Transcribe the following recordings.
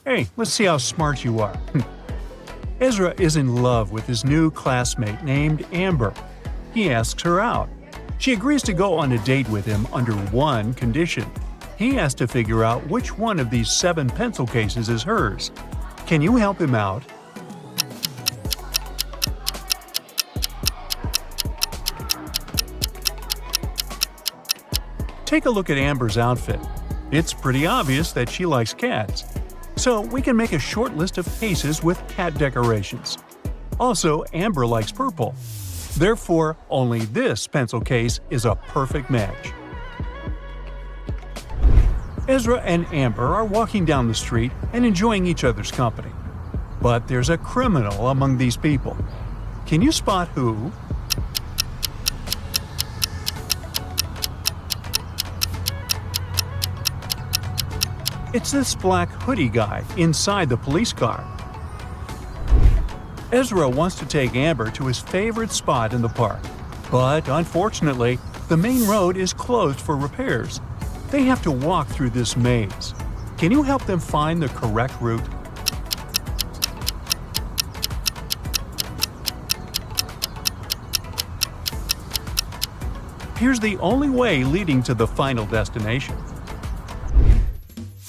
Hey, let's see how smart you are. Ezra is in love with his new classmate named Amber. He asks her out. She agrees to go on a date with him under one condition. He has to figure out which one of these 7 pencil cases is hers. Can you help him out? Take a look at Amber's outfit. It's pretty obvious that she likes cats. So we can make a short list of cases with cat decorations. Also, Amber likes purple. Therefore, only this pencil case is a perfect match. Ezra and Amber are walking down the street and enjoying each other's company. But there's a criminal among these people. Can you spot who? It's this black hoodie guy inside the police car. Ezra wants to take Amber to his favorite spot in the park. But unfortunately, the main road is closed for repairs. They have to walk through this maze. Can you help them find the correct route? Here's the only way leading to the final destination.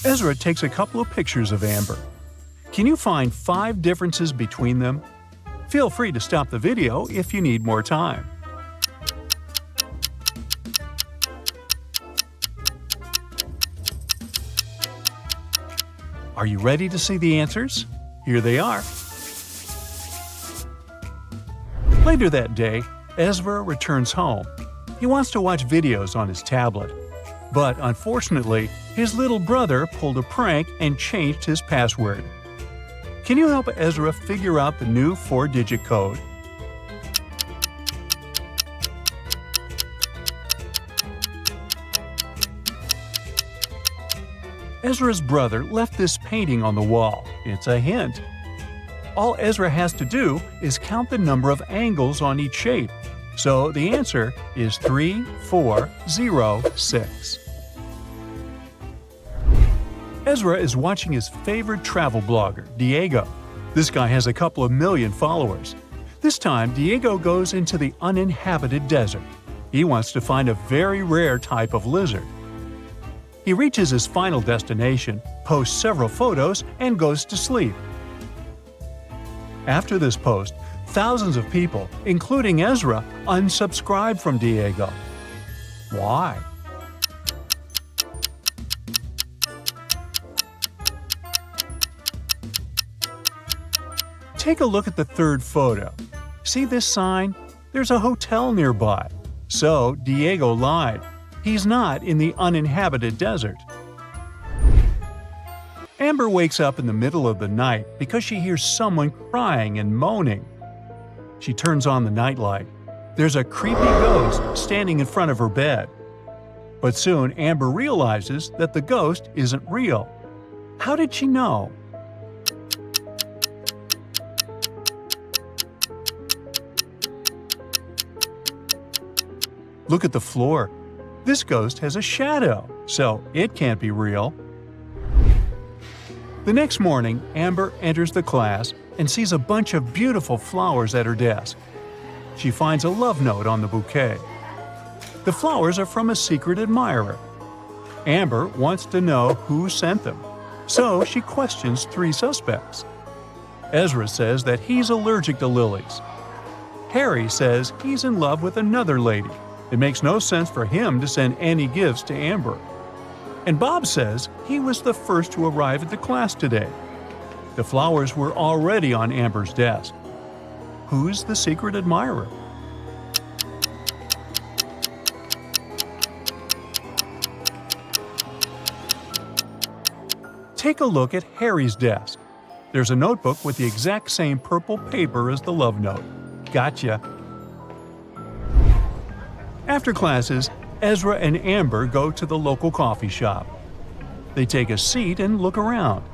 Ezra takes a couple of pictures of Amber. Can you find 5 differences between them? Feel free to stop the video if you need more time. Are you ready to see the answers? Here they are. Later that day, Ezra returns home. He wants to watch videos on his tablet. But unfortunately, his little brother pulled a prank and changed his password. Can you help Ezra figure out the new 4-digit code? Ezra's brother left this painting on the wall. It's a hint. All Ezra has to do is count the number of angles on each shape. So the answer is 3406. Ezra is watching his favorite travel blogger, Diego. This guy has a couple of million followers. This time, Diego goes into the uninhabited desert. He wants to find a very rare type of lizard. He reaches his final destination, posts several photos, and goes to sleep. After this post, thousands of people, including Ezra, unsubscribe from Diego. Why? Take a look at the third photo. See this sign? There's a hotel nearby. So, Diego lied. He's not in the uninhabited desert. Amber wakes up in the middle of the night because she hears someone crying and moaning. She turns on the nightlight. There's a creepy ghost standing in front of her bed. But soon Amber realizes that the ghost isn't real. How did she know? Look at the floor. This ghost has a shadow, so it can't be real. The next morning, Amber enters the class and sees a bunch of beautiful flowers at her desk. She finds a love note on the bouquet. The flowers are from a secret admirer. Amber wants to know who sent them, so she questions 3 suspects. Ezra says that he's allergic to lilies. Harry says he's in love with another lady. It makes no sense for him to send any gifts to Amber. And Bob says he was the first to arrive at the class today. The flowers were already on Amber's desk. Who's the secret admirer? Take a look at Harry's desk. There's a notebook with the exact same purple paper as the love note. Gotcha. After classes, Ezra and Amber go to the local coffee shop. They take a seat and look around.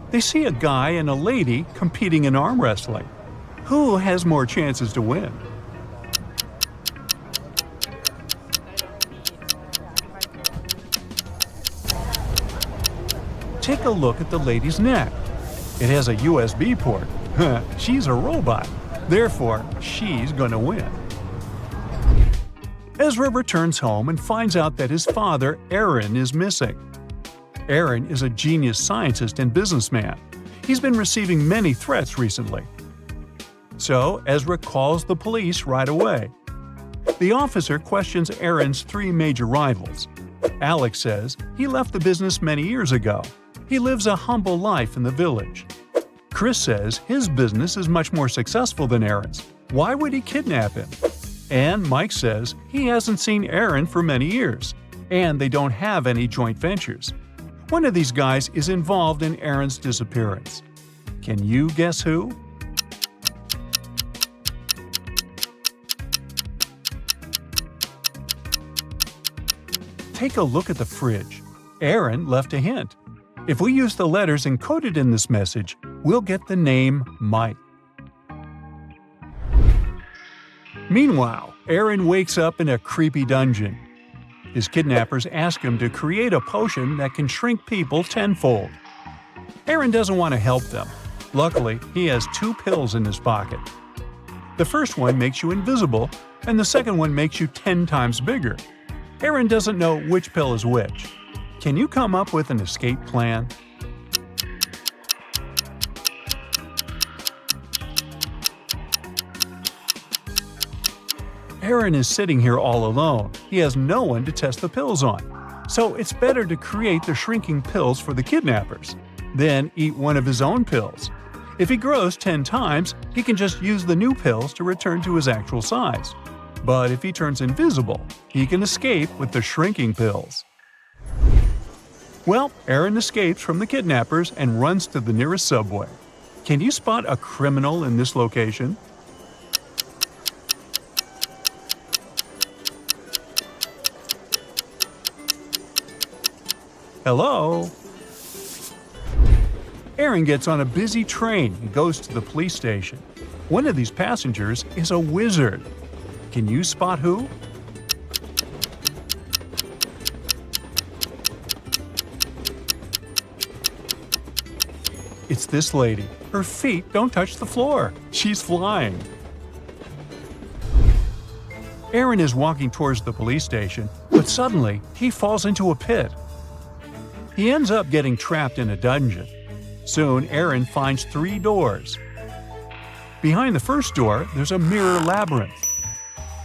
They see a guy and a lady competing in arm wrestling. Who has more chances to win? Take a look at the lady's neck. It has a USB port. She's a robot. Therefore, she's gonna win. Ezra returns home and finds out that his father, Aaron, is missing. Aaron is a genius scientist and businessman. He's been receiving many threats recently. So Ezra calls the police right away. The officer questions Aaron's three major rivals. Alex says he left the business many years ago. He lives a humble life in the village. Chris says his business is much more successful than Aaron's. Why would he kidnap him? And Mike says he hasn't seen Aaron for many years, and they don't have any joint ventures. One of these guys is involved in Aaron's disappearance. Can you guess who? Take a look at the fridge. Aaron left a hint. If we use the letters encoded in this message, we'll get the name Mike. Meanwhile, Aaron wakes up in a creepy dungeon. His kidnappers ask him to create a potion that can shrink people tenfold. Aaron doesn't want to help them. Luckily, he has 2 pills in his pocket. The first one makes you invisible, and the second one makes you 10 times bigger. Aaron doesn't know which pill is which. Can you come up with an escape plan? Aaron is sitting here all alone. He has no one to test the pills on. So it's better to create the shrinking pills for the kidnappers. Then eat one of his own pills. If he grows 10 times, he can just use the new pills to return to his actual size. But if he turns invisible, he can escape with the shrinking pills. Well, Aaron escapes from the kidnappers and runs to the nearest subway. Can you spot a criminal in this location? Hello? Aaron gets on a busy train and goes to the police station. One of these passengers is a wizard. Can you spot who? It's this lady. Her feet don't touch the floor. She's flying. Aaron is walking towards the police station, but suddenly he falls into a pit. He ends up getting trapped in a dungeon. Soon, Aaron finds 3 doors. Behind the first door, there's a mirror labyrinth.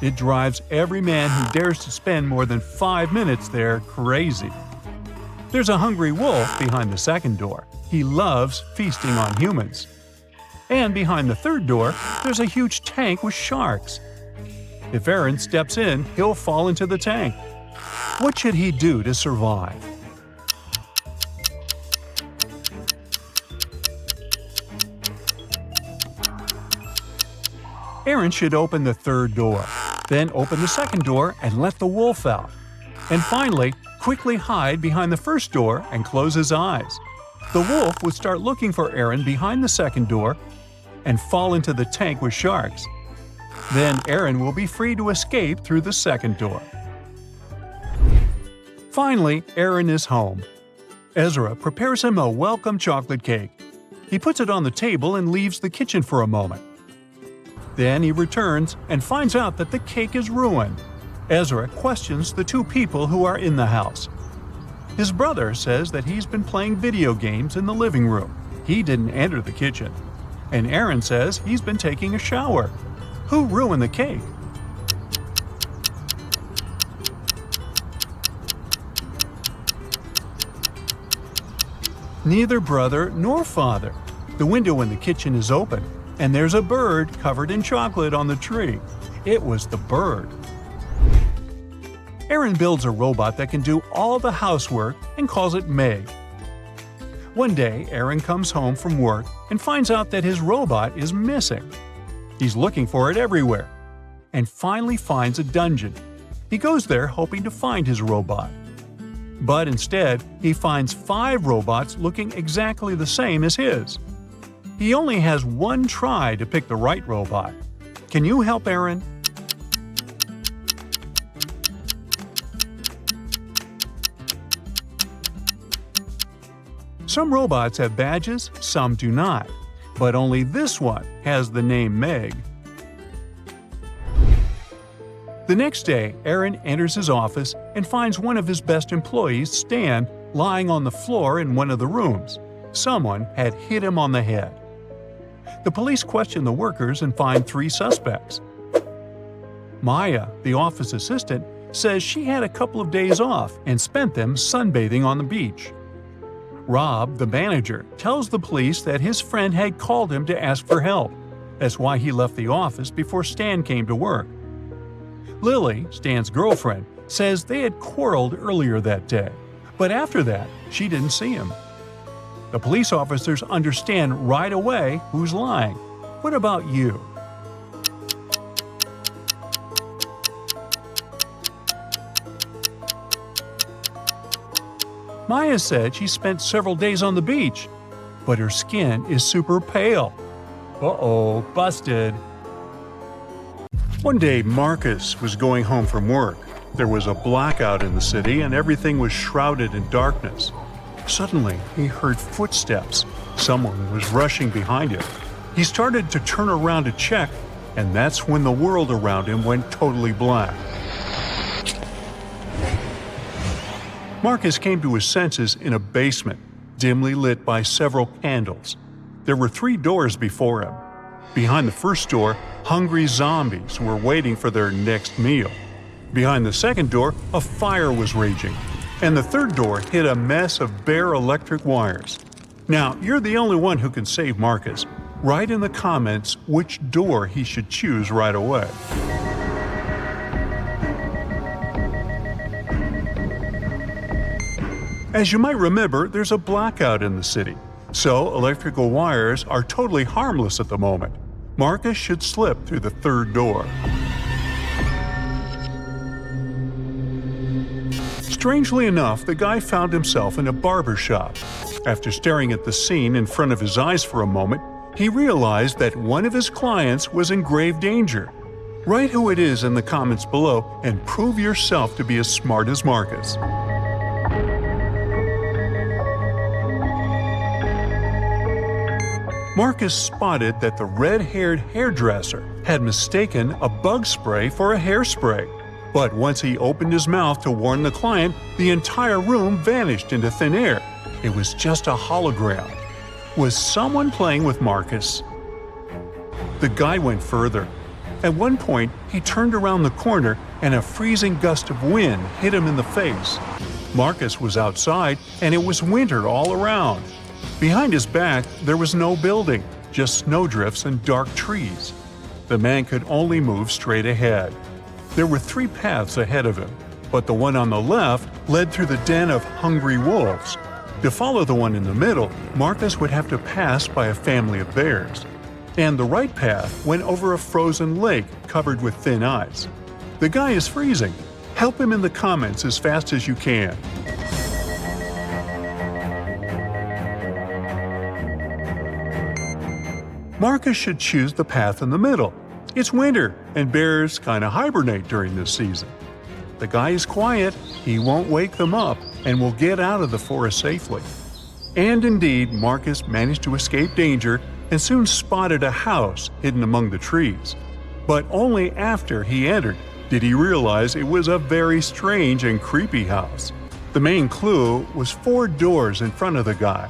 It drives every man who dares to spend more than 5 minutes there crazy. There's a hungry wolf behind the second door. He loves feasting on humans. And behind the third door, there's a huge tank with sharks. If Aaron steps in, he'll fall into the tank. What should he do to survive? Aaron should open the third door, then open the second door and let the wolf out. And finally, quickly hide behind the first door and close his eyes. The wolf would start looking for Aaron behind the second door and fall into the tank with sharks. Then Aaron will be free to escape through the second door. Finally, Aaron is home. Ezra prepares him a welcome chocolate cake. He puts it on the table and leaves the kitchen for a moment. Then he returns and finds out that the cake is ruined. Ezra questions the 2 people who are in the house. His brother says that he's been playing video games in the living room. He didn't enter the kitchen. And Aaron says he's been taking a shower. Who ruined the cake? Neither brother nor father. The window in the kitchen is open, and there's a bird covered in chocolate on the tree. It was the bird. Aaron builds a robot that can do all the housework and calls it Meg. One day, Aaron comes home from work and finds out that his robot is missing. He's looking for it everywhere, and finally finds a dungeon. He goes there hoping to find his robot. But instead, he finds 5 robots looking exactly the same as his. He only has 1 try to pick the right robot. Can you help Aaron? Some robots have badges, some do not. But only this one has the name Meg. The next day, Aaron enters his office and finds one of his best employees, Stan, lying on the floor in one of the rooms. Someone had hit him on the head. The police question the workers and find 3 suspects. Maya, the office assistant, says she had a couple of days off and spent them sunbathing on the beach. Rob, the manager, tells the police that his friend had called him to ask for help. That's why he left the office before Stan came to work. Lily, Stan's girlfriend, says they had quarreled earlier that day, but after that, she didn't see him. The police officers understand right away who's lying. What about you? Maya said she spent several days on the beach, but her skin is super pale. Uh-oh, busted. One day, Marcus was going home from work. There was a blackout in the city and everything was shrouded in darkness. Suddenly, he heard footsteps. Someone was rushing behind him. He started to turn around to check, and that's when the world around him went totally black. Marcus came to his senses in a basement, dimly lit by several candles. There were 3 doors before him. Behind the first door, hungry zombies were waiting for their next meal. Behind the second door, a fire was raging. And the third door hid a mess of bare electric wires. Now, you're the only one who can save Marcus. Write in the comments which door he should choose right away. As you might remember, there's a blackout in the city, so electrical wires are totally harmless at the moment. Marcus should slip through the third door. Strangely enough, the guy found himself in a barber shop. After staring at the scene in front of his eyes for a moment, he realized that one of his clients was in grave danger. Write who it is in the comments below and prove yourself to be as smart as Marcus. Marcus spotted that the red-haired hairdresser had mistaken a bug spray for a hairspray. But once he opened his mouth to warn the client, the entire room vanished into thin air. It was just a hologram. Was someone playing with Marcus? The guy went further. At one point, he turned around the corner and a freezing gust of wind hit him in the face. Marcus was outside and it was winter all around. Behind his back, there was no building, just snowdrifts and dark trees. The man could only move straight ahead. There were 3 paths ahead of him, but the one on the left led through the den of hungry wolves. To follow the one in the middle, Marcus would have to pass by a family of bears. And the right path went over a frozen lake covered with thin ice. The guy is freezing. Help him in the comments as fast as you can. Marcus should choose the path in the middle. It's winter, and bears kinda hibernate during this season. The guy is quiet, he won't wake them up, and will get out of the forest safely. And indeed, Marcus managed to escape danger and soon spotted a house hidden among the trees. But only after he entered did he realize it was a very strange and creepy house. The main clue was 4 doors in front of the guy.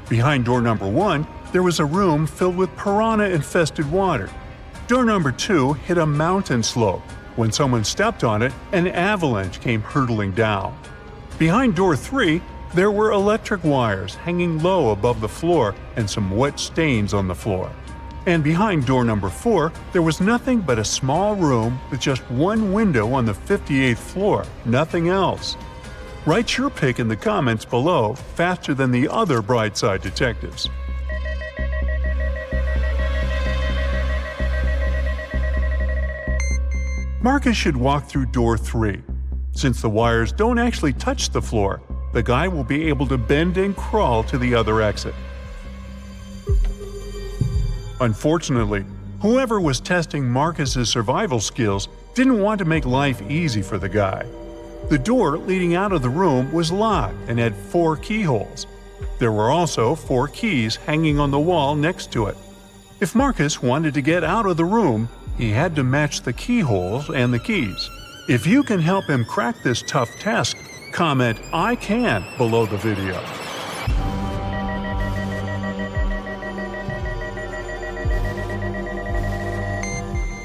Behind door number 1, there was a room filled with piranha-infested water. Door number 2 hit a mountain slope. When someone stepped on it, an avalanche came hurtling down. Behind door 3, there were electric wires hanging low above the floor and some wet stains on the floor. And behind door number 4, there was nothing but a small room with just one window on the 58th floor, nothing else. Write your pick in the comments below faster than the other Brightside detectives. Marcus should walk through door 3. Since the wires don't actually touch the floor, the guy will be able to bend and crawl to the other exit. Unfortunately, whoever was testing Marcus's survival skills didn't want to make life easy for the guy. The door leading out of the room was locked and had 4 keyholes. There were also 4 keys hanging on the wall next to it. If Marcus wanted to get out of the room, he had to match the keyholes and the keys. If you can help him crack this tough task, comment "I can" below the video.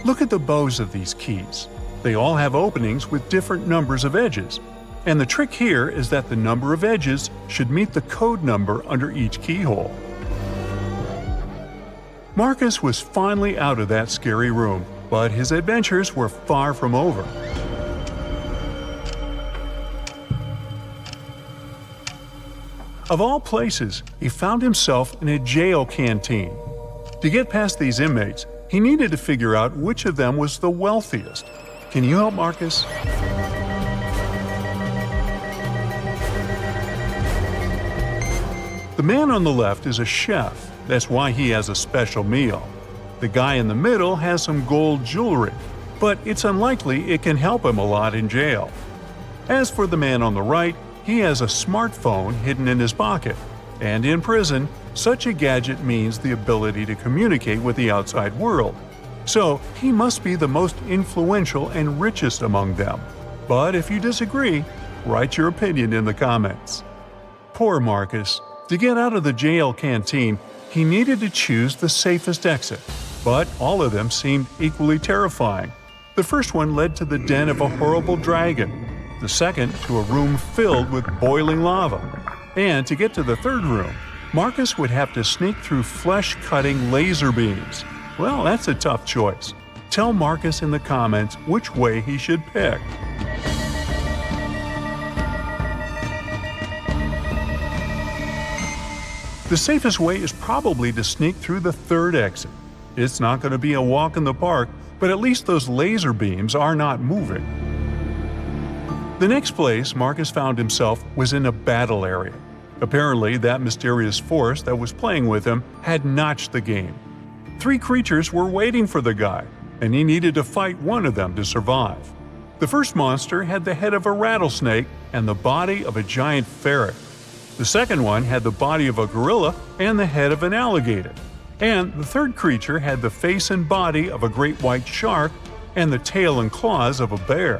Look at the bows of these keys. They all have openings with different numbers of edges. And the trick here is that the number of edges should meet the code number under each keyhole. Marcus was finally out of that scary room, but his adventures were far from over. Of all places, he found himself in a jail canteen. To get past these inmates, he needed to figure out which of them was the wealthiest. Can you help Marcus? The man on the left is a chef. That's why he has a special meal. The guy in the middle has some gold jewelry, but it's unlikely it can help him a lot in jail. As for the man on the right, he has a smartphone hidden in his pocket. And in prison, such a gadget means the ability to communicate with the outside world. So he must be the most influential and richest among them. But if you disagree, write your opinion in the comments. Poor Marcus. To get out of the jail canteen, he needed to choose the safest exit. But all of them seemed equally terrifying. The first one led to the den of a horrible dragon. The second to a room filled with boiling lava. And to get to the third room, Marcus would have to sneak through flesh-cutting laser beams. Well, that's a tough choice. Tell Marcus in the comments which way he should pick. The safest way is probably to sneak through the third exit. It's not going to be a walk in the park, but at least those laser beams are not moving. The next place Marcus found himself was in a battle area. Apparently, that mysterious force that was playing with him had notched the game. 3 creatures were waiting for the guy, and he needed to fight one of them to survive. The first monster had the head of a rattlesnake and the body of a giant ferret. The second one had the body of a gorilla and the head of an alligator. And the third creature had the face and body of a great white shark and the tail and claws of a bear.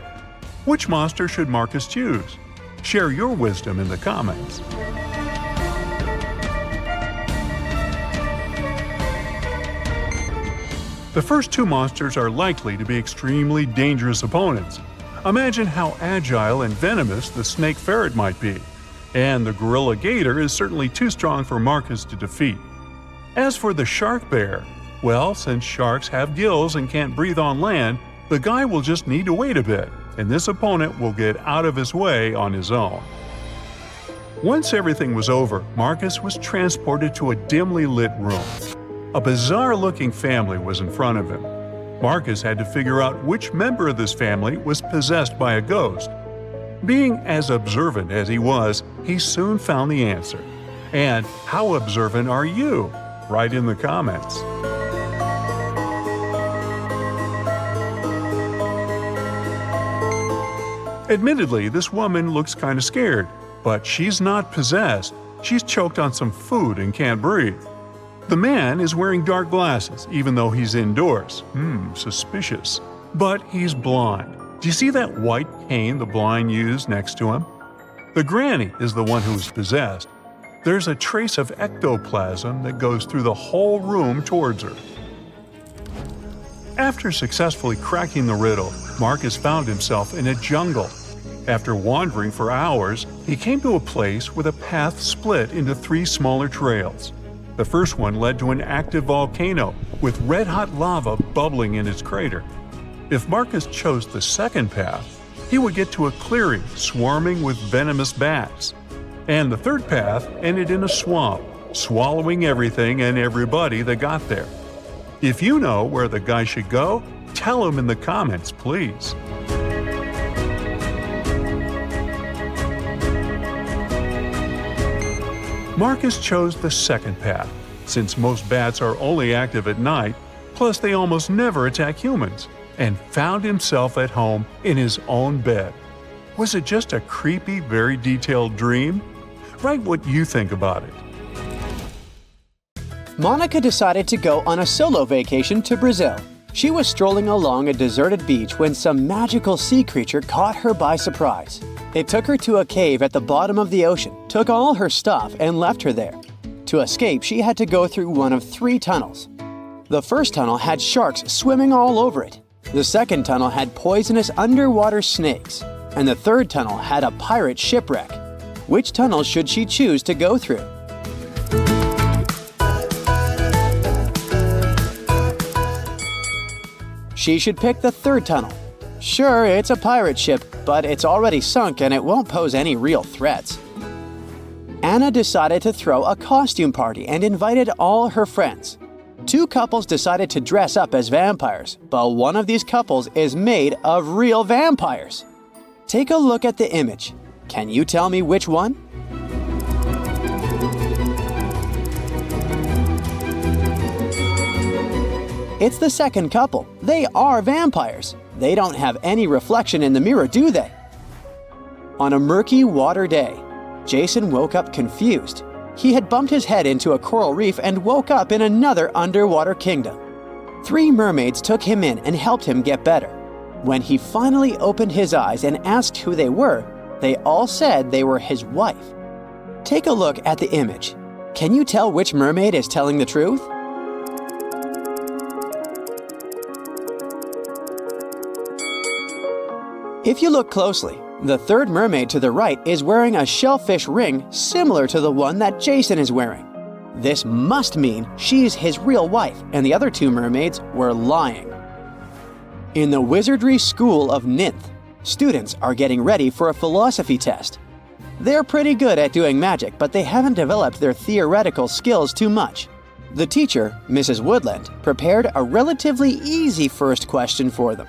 Which monster should Marcus choose? Share your wisdom in the comments. The first 2 monsters are likely to be extremely dangerous opponents. Imagine how agile and venomous the snake ferret might be. And the gorilla gator is certainly too strong for Marcus to defeat. As for the shark bear, well, since sharks have gills and can't breathe on land, the guy will just need to wait a bit, and this opponent will get out of his way on his own. Once everything was over, Marcus was transported to a dimly lit room. A bizarre-looking family was in front of him. Marcus had to figure out which member of this family was possessed by a ghost. Being as observant as he was, he soon found the answer. And how observant are you? Write in the comments. Admittedly, this woman looks kind of scared, but she's not possessed. She's choked on some food and can't breathe. The man is wearing dark glasses, even though he's indoors. Suspicious. But he's blind. Do you see that white cane the blind use next to him? The granny is the one who is possessed. There's a trace of ectoplasm that goes through the whole room towards her. After successfully cracking the riddle, Marcus found himself in a jungle. After wandering for hours, he came to a place where the path split into 3 smaller trails. The first one led to an active volcano with red-hot lava bubbling in its crater. If Marcus chose the second path, he would get to a clearing swarming with venomous bats. And the third path ended in a swamp, swallowing everything and everybody that got there. If you know where the guy should go, tell him in the comments, please. Marcus chose the second path, since most bats are only active at night, plus they almost never attack humans, and found himself at home in his own bed. Was it just a creepy, very detailed dream? Write what you think about it. Monica decided to go on a solo vacation to Brazil. She was strolling along a deserted beach when some magical sea creature caught her by surprise. It took her to a cave at the bottom of the ocean, took all her stuff, and left her there. To escape, she had to go through one of 3 tunnels. The first tunnel had sharks swimming all over it. The second tunnel had poisonous underwater snakes. And the third tunnel had a pirate shipwreck. Which tunnel should she choose to go through? She should pick the third tunnel. Sure, it's a pirate ship, but it's already sunk and it won't pose any real threats. Anna decided to throw a costume party and invited all her friends. 2 couples decided to dress up as vampires, but one of these couples is made of real vampires. Take a look at the image. Can you tell me which one? It's the second couple. They are vampires. They don't have any reflection in the mirror, do they? On a murky water day, Jason woke up confused. He had bumped his head into a coral reef and woke up in another underwater kingdom. 3 mermaids took him in and helped him get better. When he finally opened his eyes and asked who they were, they all said they were his wife. Take a look at the image. Can you tell which mermaid is telling the truth? If you look closely, the third mermaid to the right is wearing a shellfish ring similar to the one that Jason is wearing. This must mean she's his real wife, and the other 2 mermaids were lying. In the Wizardry School of Ninth, students are getting ready for a philosophy test. They're pretty good at doing magic, but they haven't developed their theoretical skills too much. The teacher, Mrs. Woodland, prepared a relatively easy first question for them.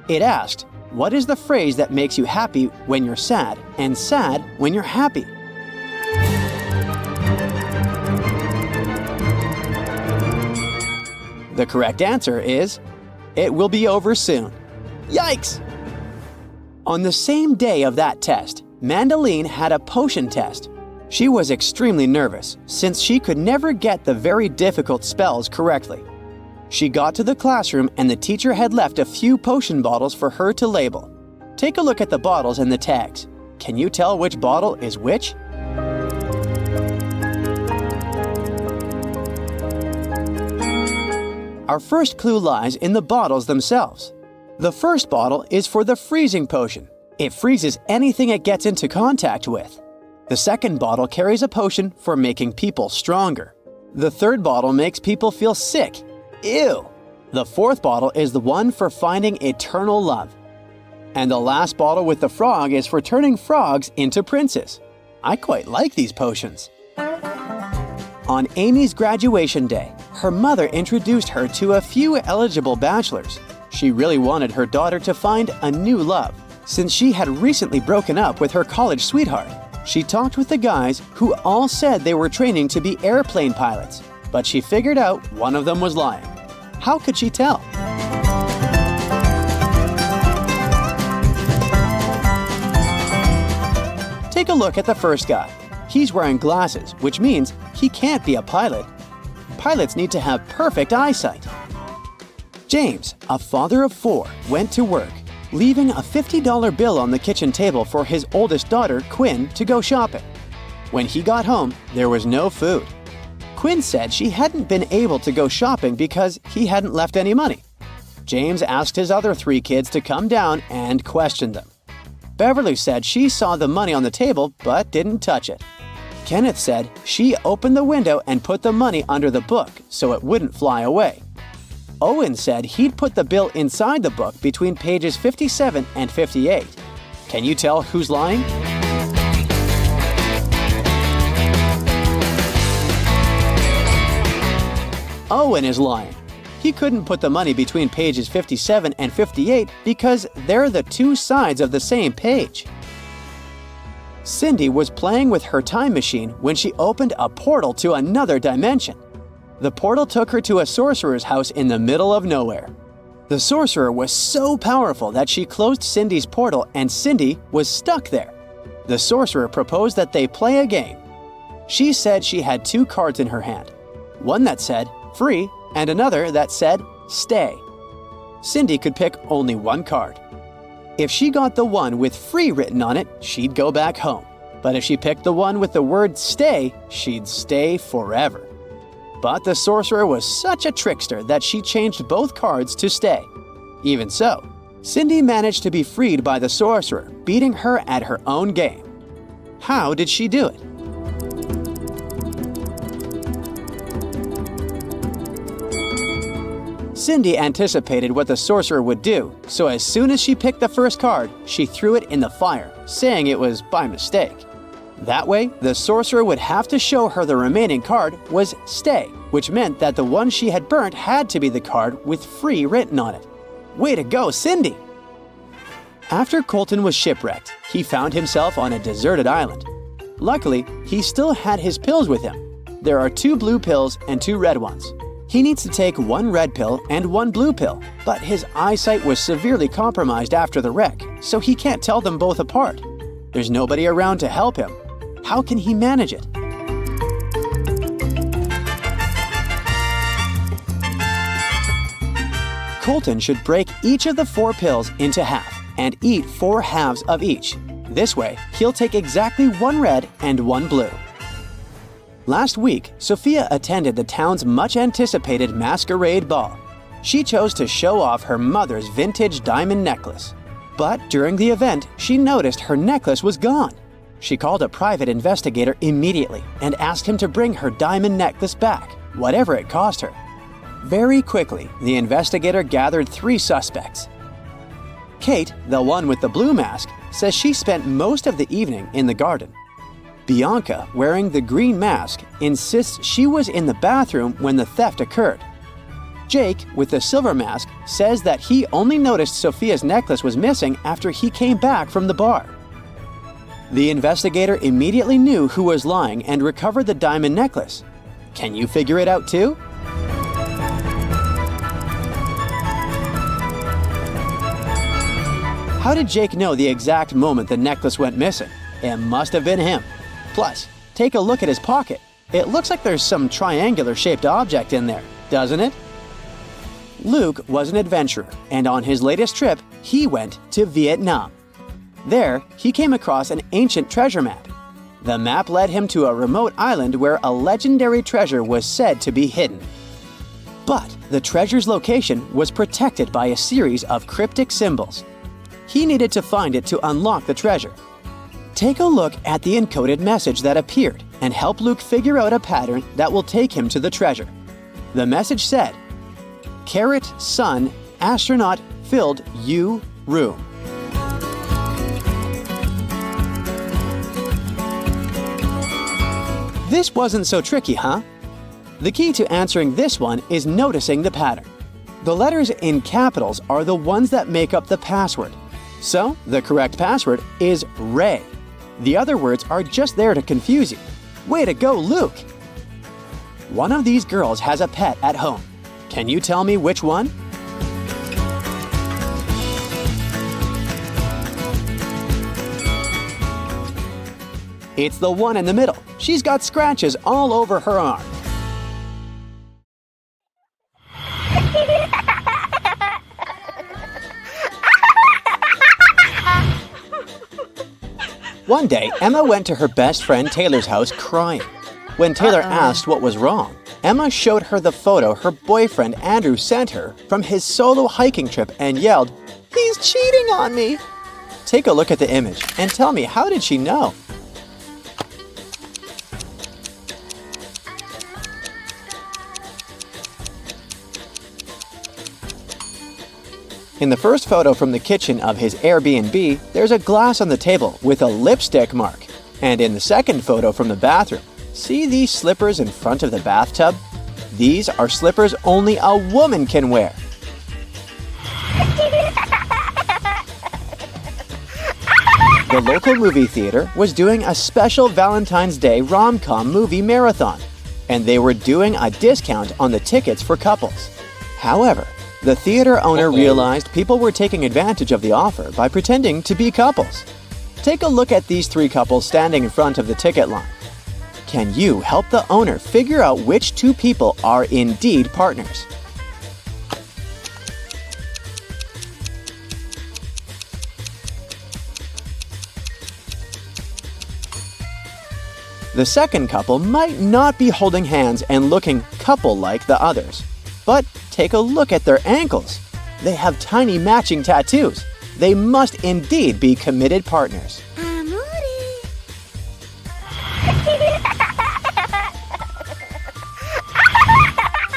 It asked, what is the phrase that makes you happy when you're sad and sad when you're happy? The correct answer is, it will be over soon. Yikes! On the same day of that test, Mandeline had a potion test. She was extremely nervous since she could never get the very difficult spells correctly. She got to the classroom and the teacher had left a few potion bottles for her to label. Take a look at the bottles and the tags. Can you tell which bottle is which? Our first clue lies in the bottles themselves. The first bottle is for the freezing potion. It freezes anything it gets into contact with. The second bottle carries a potion for making people stronger. The third bottle makes people feel sick. Ew! The fourth bottle is the one for finding eternal love. And the last bottle with the frog is for turning frogs into princes. I quite like these potions. On Amy's graduation day, her mother introduced her to a few eligible bachelors. She really wanted her daughter to find a new love, since she had recently broken up with her college sweetheart. She talked with the guys who all said they were training to be airplane pilots, but she figured out one of them was lying. How could she tell? Take a look at the first guy. He's wearing glasses, which means he can't be a pilot. Pilots need to have perfect eyesight. James, a father of 4, went to work, leaving a $50 bill on the kitchen table for his oldest daughter, Quinn, to go shopping. When he got home, there was no food. Quinn said she hadn't been able to go shopping because he hadn't left any money. James asked his other 3 kids to come down and question them. Beverly said she saw the money on the table but didn't touch it. Kenneth said she opened the window and put the money under the book so it wouldn't fly away. Owen said he'd put the bill inside the book between pages 57 and 58. Can you tell who's lying? Owen is lying. He couldn't put the money between pages 57 and 58 because they're the 2 sides of the same page. Cindy was playing with her time machine when she opened a portal to another dimension. The portal took her to a sorcerer's house in the middle of nowhere. The sorcerer was so powerful that she closed Cindy's portal and Cindy was stuck there. The sorcerer proposed that they play a game. She said she had two cards in her hand, one that said free and another that said stay. Cindy could pick only one card. If she got the one with free written on it, she'd go back home. But if she picked the one with the word stay, she'd stay forever. But the sorcerer was such a trickster that she changed both cards to stay. Even so, Cindy managed to be freed by the sorcerer, beating her at her own game. How did she do it? Cindy anticipated what the sorcerer would do, so as soon as she picked the first card, she threw it in the fire, saying it was by mistake. That way, the sorcerer would have to show her the remaining card was stay, which meant that the one she had burnt had to be the card with free written on it. Way to go, Cindy! After Colton was shipwrecked, he found himself on a deserted island. Luckily, he still had his pills with him. There are 2 blue pills and 2 red ones. He needs to take 1 red pill and 1 blue pill, but his eyesight was severely compromised after the wreck, so he can't tell them both apart. There's nobody around to help him. How can he manage it? Colton should break each of the 4 pills into half and eat 4 halves of each. This way, he'll take exactly 1 red and 1 blue. Last week, Sophia attended the town's much-anticipated masquerade ball. She chose to show off her mother's vintage diamond necklace. But during the event, she noticed her necklace was gone. She called a private investigator immediately and asked him to bring her diamond necklace back, whatever it cost her. Very quickly, the investigator gathered 3 suspects. Kate, the one with the blue mask, says she spent most of the evening in the garden. Bianca, wearing the green mask, insists she was in the bathroom when the theft occurred. Jake, with the silver mask, says that he only noticed Sophia's necklace was missing after he came back from the bar. The investigator immediately knew who was lying and recovered the diamond necklace. Can you figure it out too? How did Jake know the exact moment the necklace went missing? It must have been him. Plus, take a look at his pocket. It looks like there's some triangular-shaped object in there, doesn't it? Luke was an adventurer, and on his latest trip, he went to Vietnam. There, he came across an ancient treasure map. The map led him to a remote island where a legendary treasure was said to be hidden. But the treasure's location was protected by a series of cryptic symbols. He needed to find it to unlock the treasure. Take a look at the encoded message that appeared and help Luke figure out a pattern that will take him to the treasure. The message said, "Carrot, sun, astronaut, filled, you, room." This wasn't so tricky, huh? The key to answering this one is noticing the pattern. The letters in capitals are the ones that make up the password. So, the correct password is Ray. The other words are just there to confuse you. Way to go, Luke! One of these girls has a pet at home. Can you tell me which one? It's the one in the middle. She's got scratches all over her arm. One day, Emma went to her best friend Taylor's house crying. When Taylor asked what was wrong, Emma showed her the photo her boyfriend Andrew sent her from his solo hiking trip and yelled, "He's cheating on me!" Take a look at the image and tell me, how did she know? In the first photo from the kitchen of his Airbnb, there's a glass on the table with a lipstick mark. And in the second photo from the bathroom, see these slippers in front of the bathtub? These are slippers only a woman can wear. The local movie theater was doing a special Valentine's Day rom-com movie marathon, and they were doing a discount on the tickets for couples. However, the theater owner realized people were taking advantage of the offer by pretending to be couples. Take a look at these 3 couples standing in front of the ticket line. Can you help the owner figure out which two people are indeed partners? The second couple might not be holding hands and looking couple-like the others. But take a look at their ankles. They have tiny matching tattoos. They must indeed be committed partners.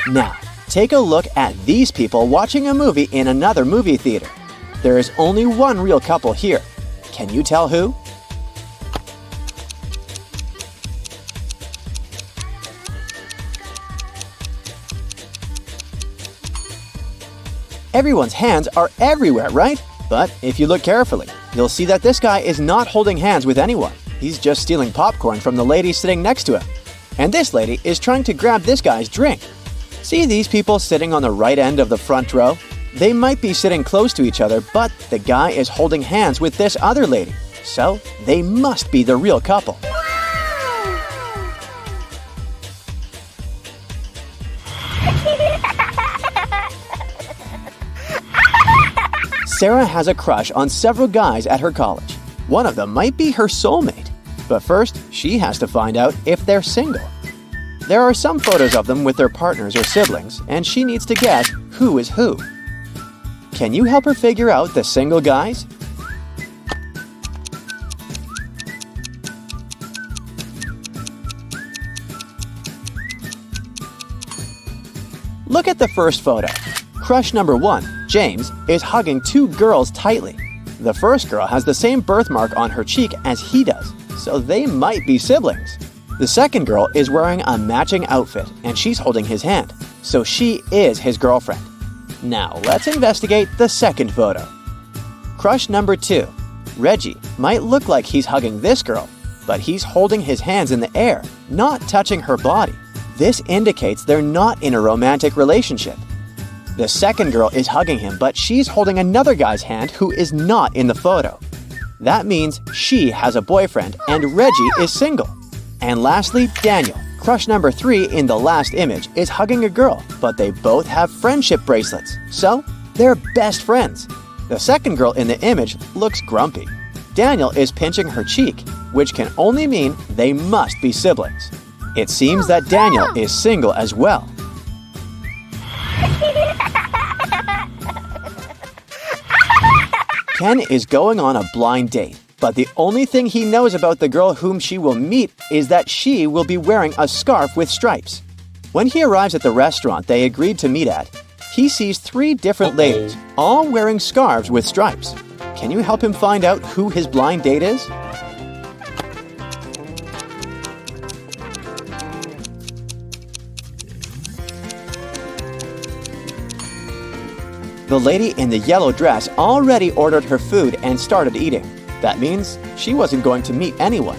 Now, take a look at these people watching a movie in another movie theater. There is only one real couple here. Can you tell who? Everyone's hands are everywhere, right? But if you look carefully, you'll see that this guy is not holding hands with anyone. He's just stealing popcorn from the lady sitting next to him. And this lady is trying to grab this guy's drink. See these people sitting on the right end of the front row? They might be sitting close to each other, but the guy is holding hands with this other lady. So they must be the real couple. Sarah has a crush on several guys at her college. One of them might be her soulmate. But first, she has to find out if they're single. There are some photos of them with their partners or siblings, and she needs to guess who is who. Can you help her figure out the single guys? Look at the first photo. Crush number 1, James, is hugging two girls tightly. The first girl has the same birthmark on her cheek as he does, so they might be siblings. The second girl is wearing a matching outfit, and she's holding his hand, so she is his girlfriend. Now let's investigate the second photo. Crush number 2, Reggie might look like he's hugging this girl, but he's holding his hands in the air, not touching her body. This indicates they're not in a romantic relationship. The second girl is hugging him, but she's holding another guy's hand who is not in the photo. That means she has a boyfriend and Reggie is single. And lastly, Daniel, crush number 3 in the last image, is hugging a girl, but they both have friendship bracelets, so they're best friends. The second girl in the image looks grumpy. Daniel is pinching her cheek, which can only mean they must be siblings. It seems that Daniel is single as well. Ken is going on a blind date, but the only thing he knows about the girl whom she will meet is that she will be wearing a scarf with stripes. When he arrives at the restaurant they agreed to meet at, he sees 3 different ladies, all wearing scarves with stripes. Can you help him find out who his blind date is? The lady in the yellow dress already ordered her food and started eating. That means she wasn't going to meet anyone.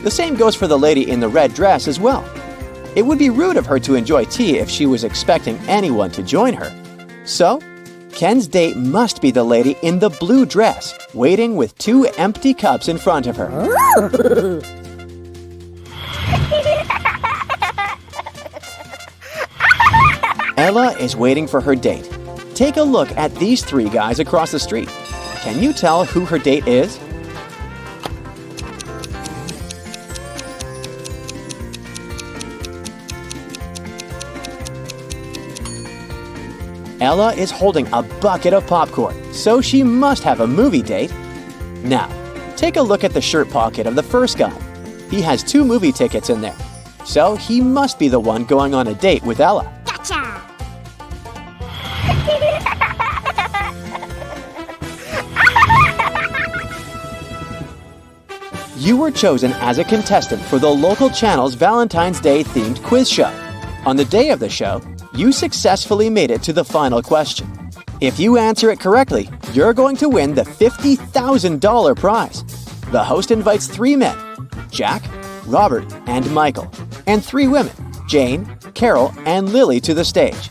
The same goes for the lady in the red dress as well. It would be rude of her to enjoy tea if she was expecting anyone to join her. So, Ken's date must be the lady in the blue dress, waiting with 2 empty cups in front of her. Ella is waiting for her date. Take a look at these 3 guys across the street. Can you tell who her date is? Ella is holding a bucket of popcorn, so she must have a movie date. Now, take a look at the shirt pocket of the first guy. He has 2 movie tickets in there, so he must be the one going on a date with Ella. Gotcha! You were chosen as a contestant for the local channel's Valentine's Day themed quiz show. On the day of the show, you successfully made it to the final question. If you answer it correctly, you're going to win the $50,000 prize. The host invites 3 men, Jack, Robert, and Michael, and 3 women, Jane, Carol, and Lily, to the stage.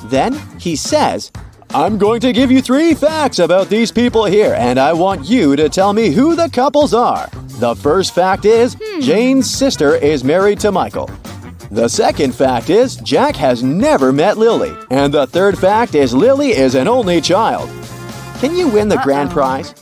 Then he says, "I'm going to give you 3 facts about these people here, and I want you to tell me who the couples are." The first fact is Jane's sister is married to Michael. The second fact is Jack has never met Lily. And the third fact is Lily is an only child. Can you win the grand prize?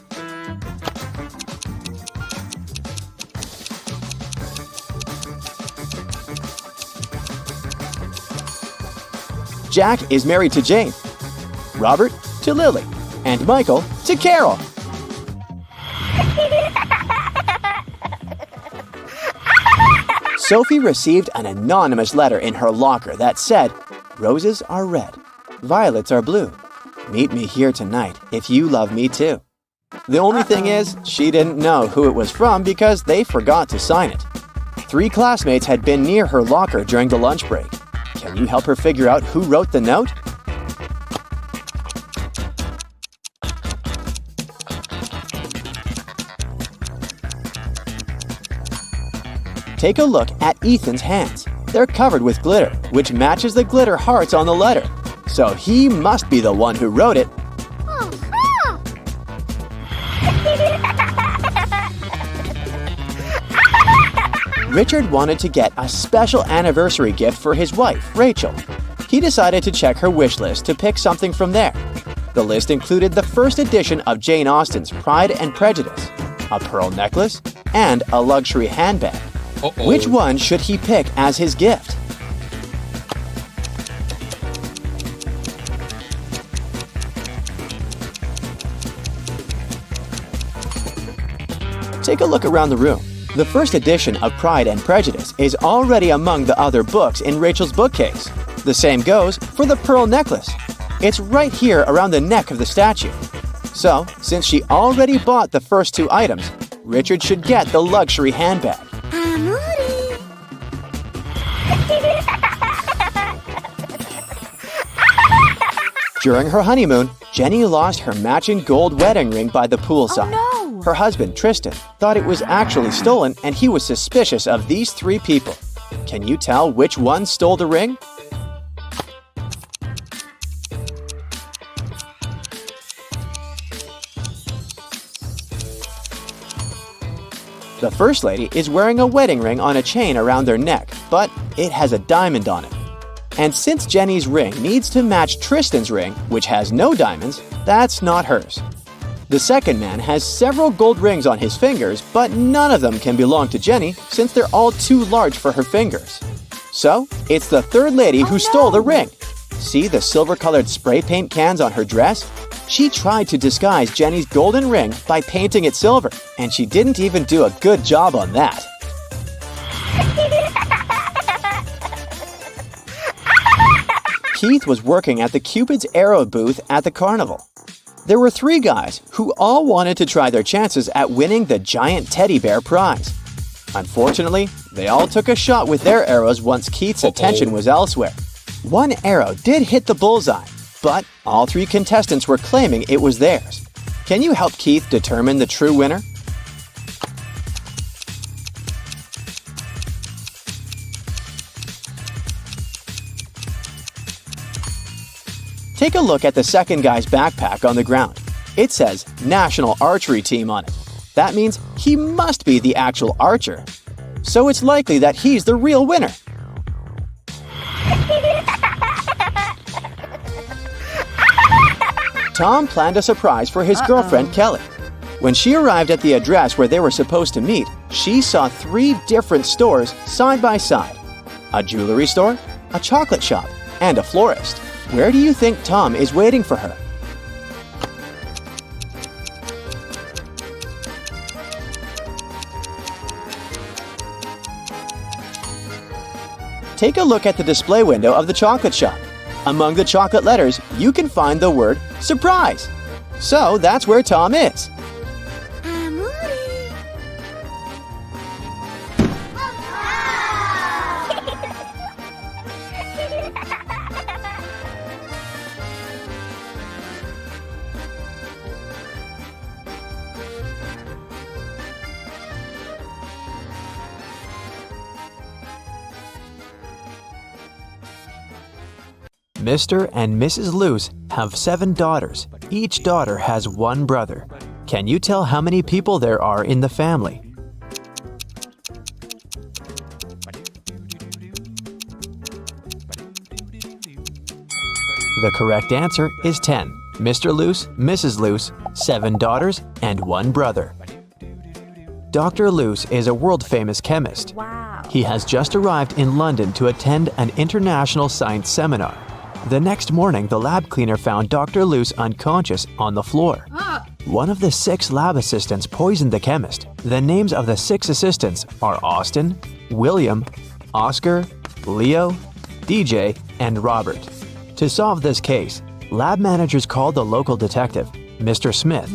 Jack is married to Jane, Robert to Lily, and Michael to Carol. Sophie received an anonymous letter in her locker that said, "Roses are red, violets are blue. Meet me here tonight if you love me too." The only thing is, she didn't know who it was from because they forgot to sign it. 3 classmates had been near her locker during the lunch break. Can you help her figure out who wrote the note? Take a look at Ethan's hands. They're covered with glitter, which matches the glitter hearts on the letter. So he must be the one who wrote it. Richard wanted to get a special anniversary gift for his wife, Rachel. He decided to check her wish list to pick something from there. The list included the first edition of Jane Austen's Pride and Prejudice, a pearl necklace, and a luxury handbag. Which one should he pick as his gift? Take a look around the room. The first edition of Pride and Prejudice is already among the other books in Rachel's bookcase. The same goes for the pearl necklace. It's right here around the neck of the statue. So, since she already bought the first 2 items, Richard should get the luxury handbag. During her honeymoon, Jenny lost her matching gold wedding ring by the poolside. Oh, no. Her husband, Tristan, thought it was actually stolen and he was suspicious of these 3 people. Can you tell which one stole the ring? The first lady is wearing a wedding ring on a chain around their neck, but it has a diamond on it. And since Jenny's ring needs to match Tristan's ring, which has no diamonds, that's not hers. The second man has several gold rings on his fingers, but none of them can belong to Jenny since they're all too large for her fingers. So, it's the third lady who stole the ring. See the silver-colored spray paint cans on her dress? She tried to disguise Jenny's golden ring by painting it silver, and she didn't even do a good job on that. Keith was working at the Cupid's Arrow booth at the carnival. There were 3 guys who all wanted to try their chances at winning the giant teddy bear prize. Unfortunately, they all took a shot with their arrows once Keith's attention was elsewhere. One arrow did hit the bullseye, but all 3 contestants were claiming it was theirs. Can you help Keith determine the true winner? Take a look at the second guy's backpack on the ground. It says National Archery Team on it. That means he must be the actual archer. So it's likely that he's the real winner. Tom planned a surprise for his girlfriend Kelly. When she arrived at the address where they were supposed to meet, she saw 3 different stores side by side. A jewelry store, a chocolate shop, and a florist. Where do you think Tom is waiting for her? Take a look at the display window of the chocolate shop. Among the chocolate letters, you can find the word surprise. So that's where Tom is. Mr. and Mrs. Luce have 7 daughters. Each daughter has 1 brother. Can you tell how many people there are in the family? The correct answer is 10. Mr. Luce, Mrs. Luce, 7 daughters, and 1 brother. Dr. Luce is a world-famous chemist. Wow. He has just arrived in London to attend an international science seminar. The next morning, the lab cleaner found Dr. Luce unconscious on the floor. One of the 6 lab assistants poisoned the chemist. The names of the 6 assistants are Austin, William, Oscar, Leo, DJ, and Robert. To solve this case, lab managers called the local detective, Mr. Smith.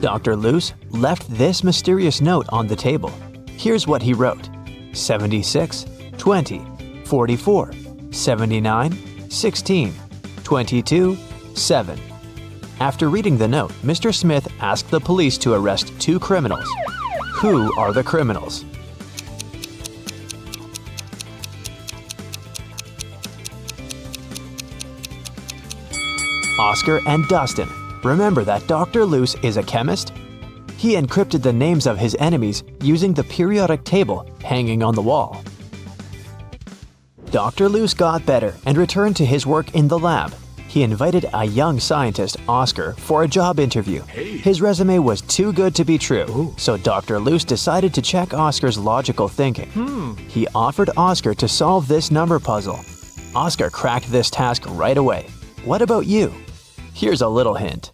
Dr. Luce left this mysterious note on the table. Here's what he wrote: 76, 20, 44, 79, 16, 22, 7. After reading the note, Mr. Smith asked the police to arrest 2 criminals. Who are the criminals? Oscar and Dustin. Remember that Dr. Luce is a chemist? He encrypted the names of his enemies using the periodic table hanging on the wall. Dr. Luce got better and returned to his work in the lab. He invited a young scientist, Oscar, for a job interview. His resume was too good to be true, so Dr. Luce decided to check Oscar's logical thinking. He offered Oscar to solve this number puzzle. Oscar cracked this task right away. What about you? Here's a little hint.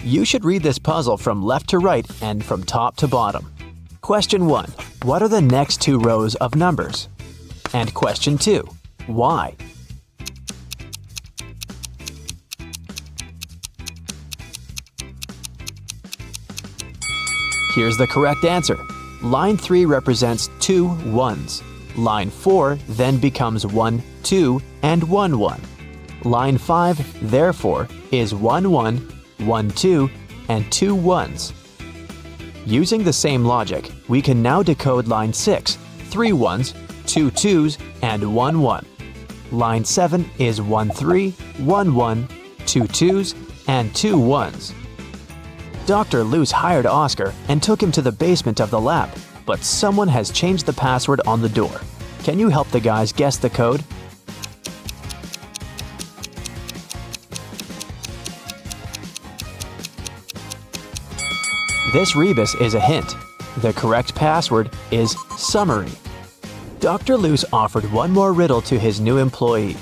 You should read this puzzle from left to right and from top to bottom. Question 1. What are the next 2 rows of numbers? And question 2. Why? Here's the correct answer. Line 3 represents 2 1s. Line 4 then becomes 1 2 and 1 1. Line 5, therefore, is 1 1, 1 2, and 2 1s. Using the same logic, we can now decode line 6, 3 1s, 2 2s, and 1 1. Line 7 is 1 3, 1 1, 2 2s, and 2 1s. Dr. Luce hired Oscar and took him to the basement of the lab, but someone has changed the password on the door. Can you help the guys guess the code? This rebus is a hint. The correct password is summary. Dr. Luce offered one more riddle to his new employee.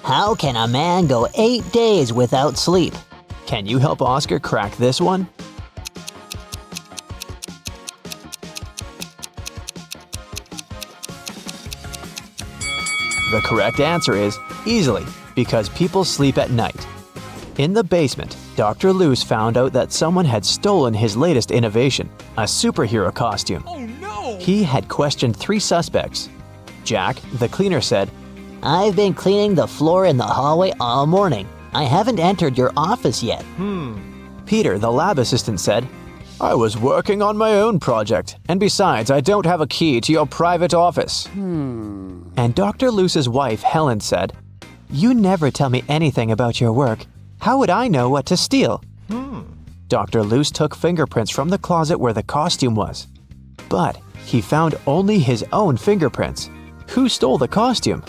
How can a man go 8 days without sleep? Can you help Oscar crack this one? The correct answer is easily, because people sleep at night. In the basement, Dr. Luce found out that someone had stolen his latest innovation, a superhero costume. Oh no! He had questioned 3 suspects. Jack, the cleaner, said, I've been cleaning the floor in the hallway all morning. I haven't entered your office yet. Peter, the lab assistant, said, I was working on my own project, and besides, I don't have a key to your private office. And Dr. Luce's wife, Helen, said, You never tell me anything about your work. How would I know what to steal? Dr. Luce took fingerprints from the closet where the costume was. But he found only his own fingerprints. Who stole the costume?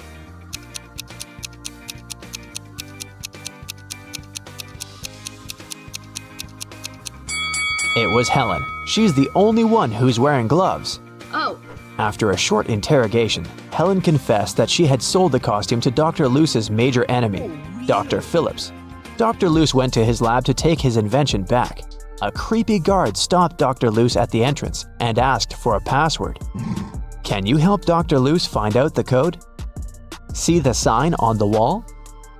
It was Helen. She's the only one who's wearing gloves. Oh. After a short interrogation, Helen confessed that she had sold the costume to Dr. Luce's major enemy, Dr. Phillips. Dr. Luce went to his lab to take his invention back. A creepy guard stopped Dr. Luce at the entrance and asked for a password. Can you help Dr. Luce find out the code? See the sign on the wall?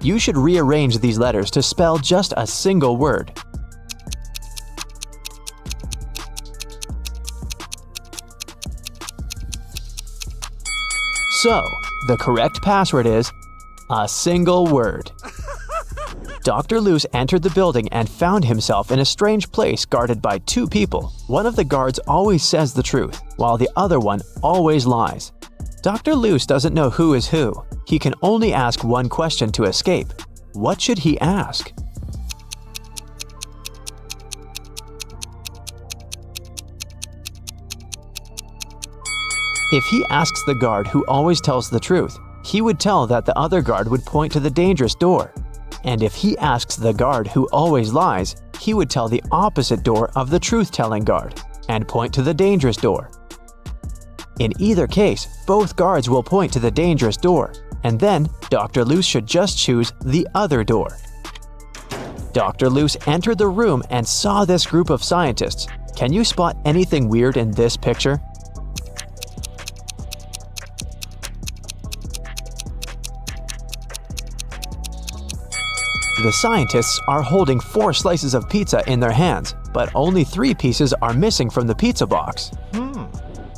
You should rearrange these letters to spell just a single word. So, the correct password is a single word. Dr. Luce entered the building and found himself in a strange place guarded by 2 people. One of the guards always says the truth, while the other one always lies. Dr. Luce doesn't know who is who. He can only ask one question to escape. What should he ask? If he asks the guard who always tells the truth, he would tell that the other guard would point to the dangerous door. And if he asks the guard who always lies, he would tell the opposite door of the truth-telling guard and point to the dangerous door. In either case, both guards will point to the dangerous door, and then Dr. Luce should just choose the other door. Dr. Luce entered the room and saw this group of scientists. Can you spot anything weird in this picture? The scientists are holding 4 slices of pizza in their hands, but only 3 pieces are missing from the pizza box.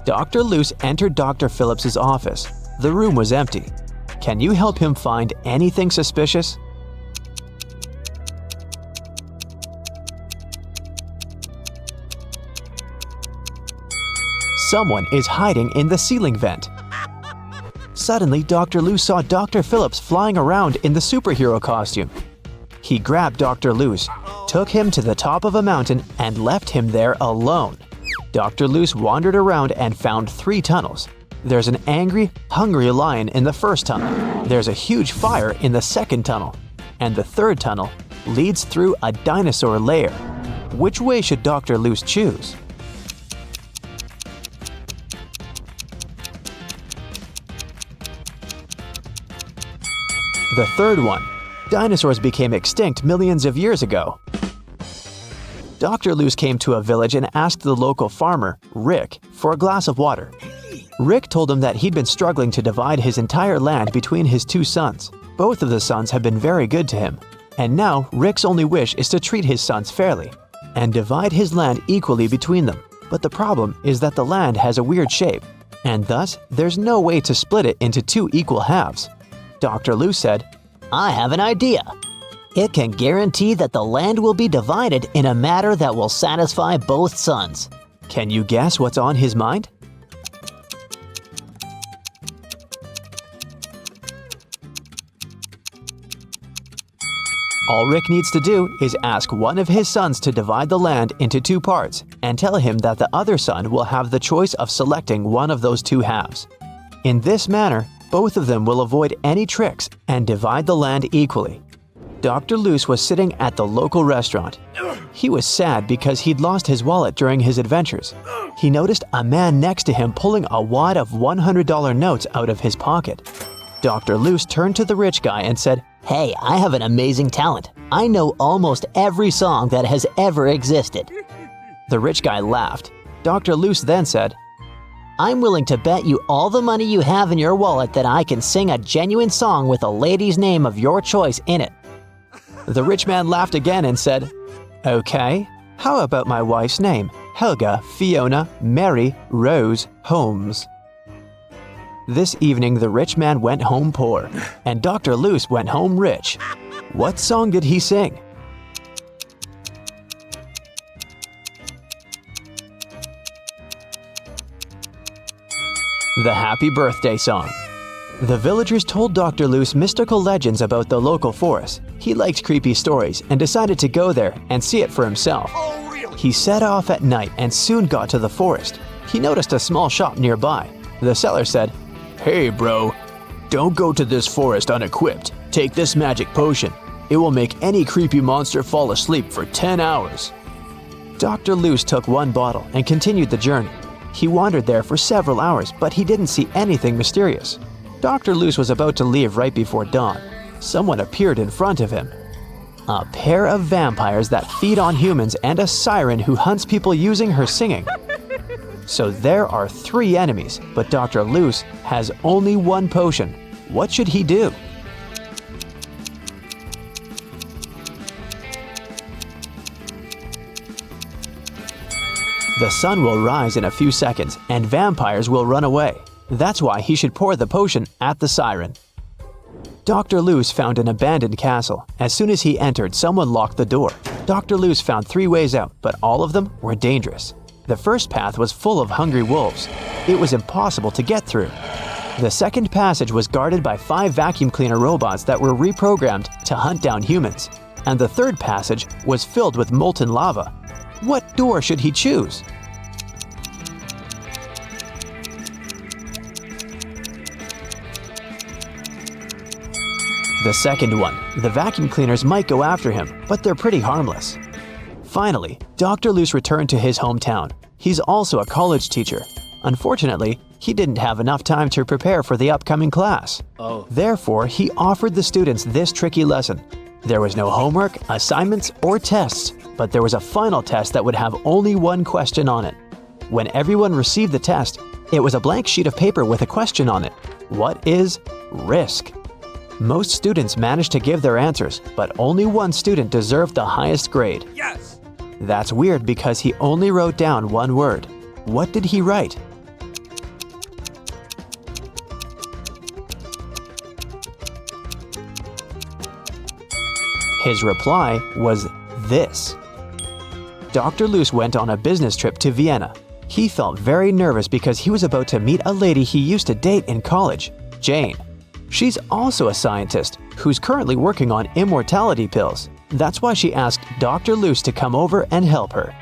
Dr. Luce entered Dr. Phillips's office. The room was empty. Can you help him find anything suspicious? Someone is hiding in the ceiling vent. Suddenly, Dr. Luce saw Dr. Phillips flying around in the superhero costume. He grabbed Dr. Luce, took him to the top of a mountain, and left him there alone. Dr. Luce wandered around and found 3 tunnels. There's an angry, hungry lion in the first tunnel. There's a huge fire in the second tunnel. And the third tunnel leads through a dinosaur lair. Which way should Dr. Luce choose? The third one. Dinosaurs became extinct millions of years ago. Dr. Luce came to a village and asked the local farmer, Rick, for a glass of water. Rick told him that he'd been struggling to divide his entire land between his 2 sons. Both of the sons have been very good to him. And now, Rick's only wish is to treat his sons fairly and divide his land equally between them. But the problem is that the land has a weird shape, and thus, there's no way to split it into 2 equal halves. Dr. Luce said, I have an idea. It can guarantee that the land will be divided in a manner that will satisfy both sons. Can you guess what's on his mind? All Rick needs to do is ask one of his sons to divide the land into 2 parts and tell him that the other son will have the choice of selecting one of those 2 halves. In this manner, both of them will avoid any tricks and divide the land equally. Dr. Luce was sitting at the local restaurant. He was sad because he'd lost his wallet during his adventures. He noticed a man next to him pulling a wad of $100 notes out of his pocket. Dr. Luce turned to the rich guy and said, Hey, I have an amazing talent. I know almost every song that has ever existed. The rich guy laughed. Dr. Luce then said, I'm willing to bet you all the money you have in your wallet that I can sing a genuine song with a lady's name of your choice in it. The rich man laughed again and said, Okay, how about my wife's name? Helga, Fiona, Mary, Rose, Holmes. This evening, the rich man went home poor, and Dr. Luce went home rich. What song did he sing? The Happy Birthday Song. The villagers told Dr. Luce mystical legends about the local forest. He liked creepy stories and decided to go there and see it for himself. He set off at night and soon got to the forest. He noticed a small shop nearby. The seller said, Hey bro, don't go to this forest unequipped. Take this magic potion. It will make any creepy monster fall asleep for 10 hours. Dr. Luce took 1 bottle and continued the journey. He wandered there for several hours, but he didn't see anything mysterious. Dr. Luce was about to leave right before dawn. Someone appeared in front of him. A pair of vampires that feed on humans and a siren who hunts people using her singing. So there are 3 enemies, but Dr. Luce has only 1 potion. What should he do? The sun will rise in a few seconds, and vampires will run away. That's why he should pour the potion at the siren. Dr. Luce found an abandoned castle. As soon as he entered, someone locked the door. Dr. Luce found 3 ways out, but all of them were dangerous. The first path was full of hungry wolves. It was impossible to get through. The second passage was guarded by 5 vacuum cleaner robots that were reprogrammed to hunt down humans. And the third passage was filled with molten lava. What door should he choose? the second one. The vacuum cleaners might go after him, but they're pretty harmless. Finally, Dr. Luce returned to his hometown. He's also a college teacher. Unfortunately, he didn't have enough time to prepare for the upcoming class. Therefore, he offered the students this tricky lesson. There was no homework, assignments, or tests, but there was a final test that would have only one question on it. When everyone received the test, it was a blank sheet of paper with a question on it. What is risk? Most students managed to give their answers, but only one student deserved the highest grade. Yes! That's weird because he only wrote down one word. What did he write? His reply was this. Dr. Luce went on a business trip to Vienna. He felt very nervous because he was about to meet a lady he used to date in college, Jane. She's also a scientist who's currently working on immortality pills. That's why she asked Dr. Luce to come over and help her.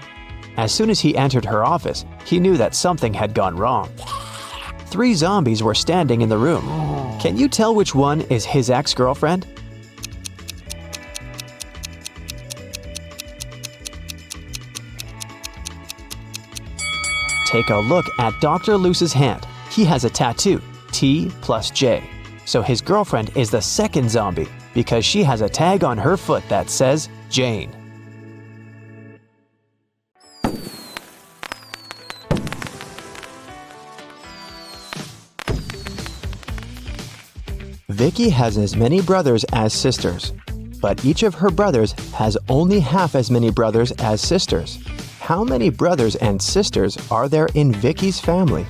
As soon as he entered her office, he knew that something had gone wrong. 3 zombies were standing in the room. Can you tell which one is his ex-girlfriend? Take a look at Dr. Luce's hand. He has a tattoo, T plus J. So his girlfriend is the second zombie because she has a tag on her foot that says Jane. Vicky has as many brothers as sisters, but each of her brothers has only half as many brothers as sisters. How many brothers and sisters are there in Vicky's family?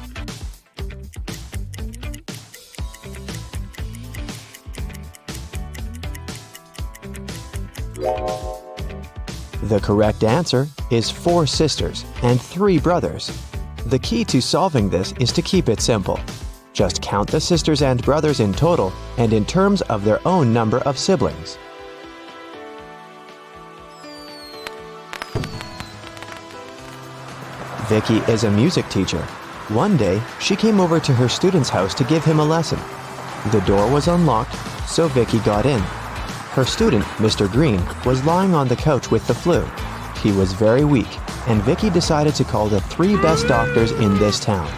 The correct answer is 4 sisters and 3 brothers. The key to solving this is to keep it simple. Just count the sisters and brothers in total and in terms of their own number of siblings. Vicky is a music teacher. One day, she came over to her student's house to give him a lesson. The door was unlocked, so Vicky got in. Her student, Mr. Green, was lying on the couch with the flu. He was very weak, and Vicky decided to call the 3 best doctors in this town.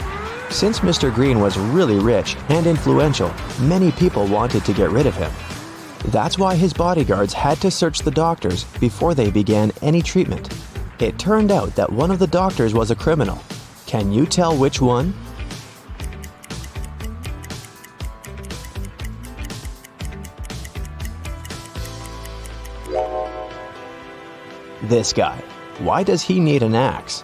Since Mr. Green was really rich and influential, many people wanted to get rid of him. That's why his bodyguards had to search the doctors before they began any treatment. It turned out that one of the doctors was a criminal. Can you tell which one? This guy. Why does he need an axe?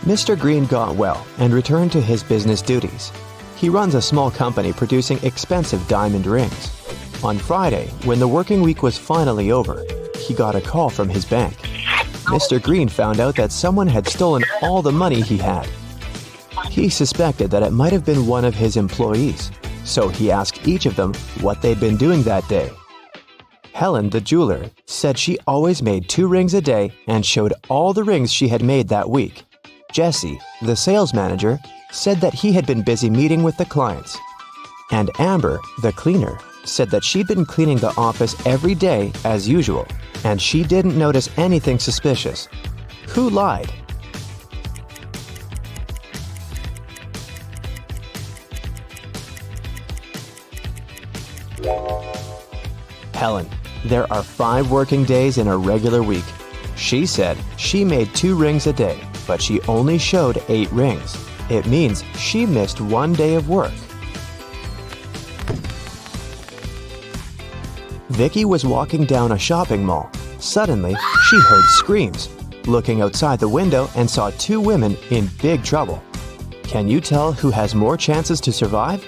Mr. Green got well and returned to his business duties. He runs a small company producing expensive diamond rings. On Friday, when the working week was finally over, he got a call from his bank. Mr. Green found out that someone had stolen all the money he had. He suspected that it might have been one of his employees, so he asked each of them what they'd been doing that day. Helen, the jeweler, said she always made 2 rings a day and showed all the rings she had made that week. Jesse, the sales manager, said that he had been busy meeting with the clients. And Amber, the cleaner, said that she'd been cleaning the office every day as usual, and she didn't notice anything suspicious. Who lied? Helen. There are 5 working days in a regular week. She said she made 2 rings a day, but she only showed 8 rings. It means she missed 1 day of work. Vicky was walking down a shopping mall. Suddenly, she heard screams. Looking outside the window and saw 2 women in big trouble. Can you tell who has more chances to survive?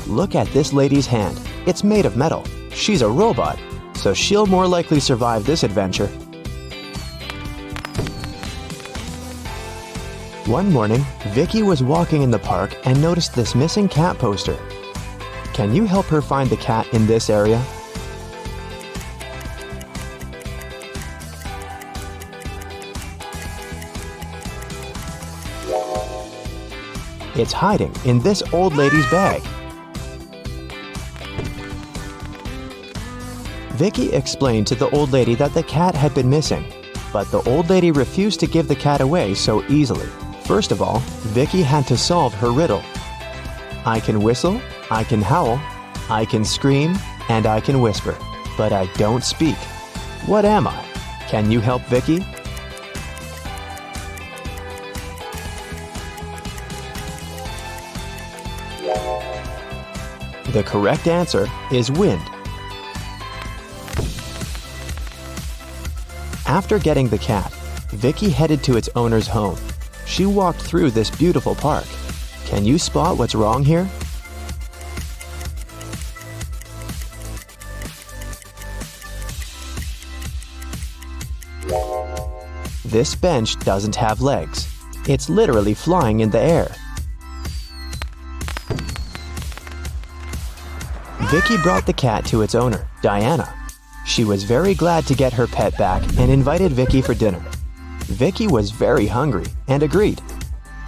Look at this lady's hand. It's made of metal. She's a robot, so she'll more likely survive this adventure. One morning, Vicky was walking in the park and noticed this missing cat poster. Can you help her find the cat in this area? It's hiding in this old lady's bag. Vicky explained to the old lady that the cat had been missing, but the old lady refused to give the cat away so easily. First of all, Vicky had to solve her riddle. I can whistle, I can howl, I can scream, and I can whisper, but I don't speak. What am I? Can you help Vicky? The correct answer is wind. After getting the cat, Vicky headed to its owner's home. She walked through this beautiful park. Can you spot what's wrong here? This bench doesn't have legs. It's literally flying in the air. Vicky brought the cat to its owner, Diana. She was very glad to get her pet back and invited Vicky for dinner. Vicky was very hungry and agreed.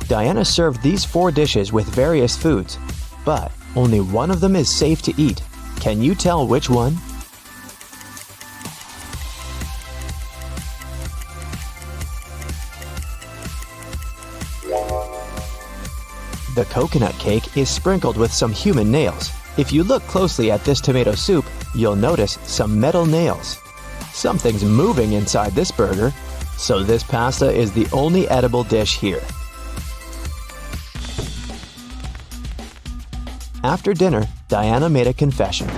Diana served these 4 dishes with various foods, but only one of them is safe to eat. Can you tell which one? The coconut cake is sprinkled with some human nails. If you look closely at this tomato soup, you'll notice some metal nails. Something's moving inside this burger, so this pasta is the only edible dish here. After dinner, Diana made a confession.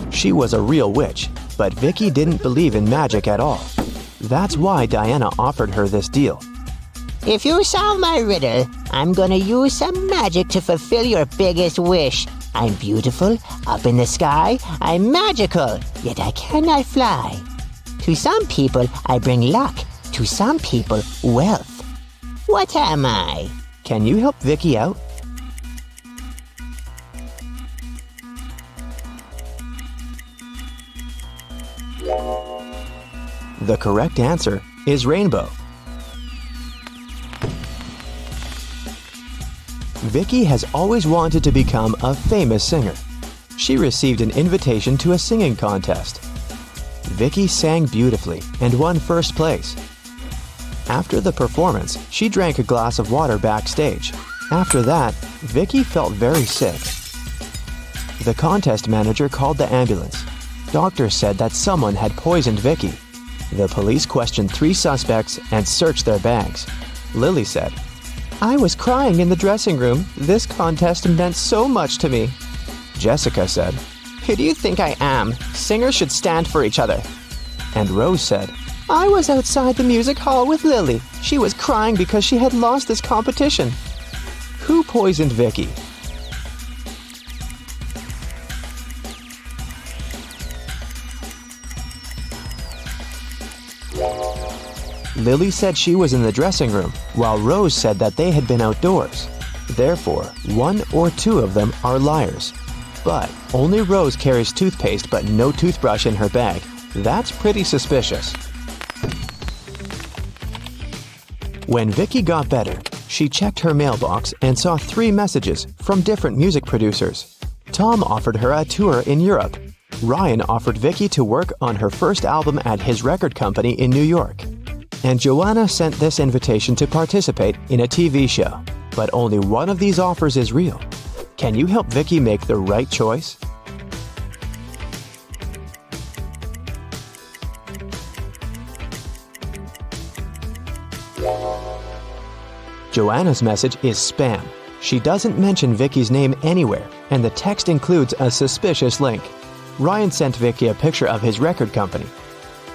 She was a real witch, but Vicky didn't believe in magic at all. That's why Diana offered her this deal. If you solve my riddle, I'm gonna use some magic to fulfill your biggest wish. I'm beautiful, up in the sky, I'm magical, yet I cannot fly. To some people, I bring luck. To some people, wealth. What am I? Can you help Vicky out? The correct answer is rainbow. Vicky has always wanted to become a famous singer. She received an invitation to a singing contest. Vicky sang beautifully and won first place. After the performance, she drank a glass of water backstage. After that, Vicky felt very sick. The contest manager called the ambulance. Doctors said that someone had poisoned Vicky. The police questioned 3 suspects and searched their bags. Lily said, I was crying in the dressing room. This contest meant so much to me. Jessica said, Who do you think I am? Singers should stand for each other. And Rose said, I was outside the music hall with Lily. She was crying because she had lost this competition. Who poisoned Vicky? Lily said she was in the dressing room, while Rose said that they had been outdoors. Therefore, 1 or 2 of them are liars. But only Rose carries toothpaste but no toothbrush in her bag. That's pretty suspicious. When Vicky got better, she checked her mailbox and saw 3 messages from different music producers. Tom offered her a tour in Europe. Ryan offered Vicky to work on her first album at his record company in New York. And Joanna sent this invitation to participate in a TV show. But only one of these offers is real. Can you help Vicky make the right choice? Joanna's message is spam. She doesn't mention Vicky's name anywhere, and the text includes a suspicious link. Ryan sent Vicky a picture of his record company.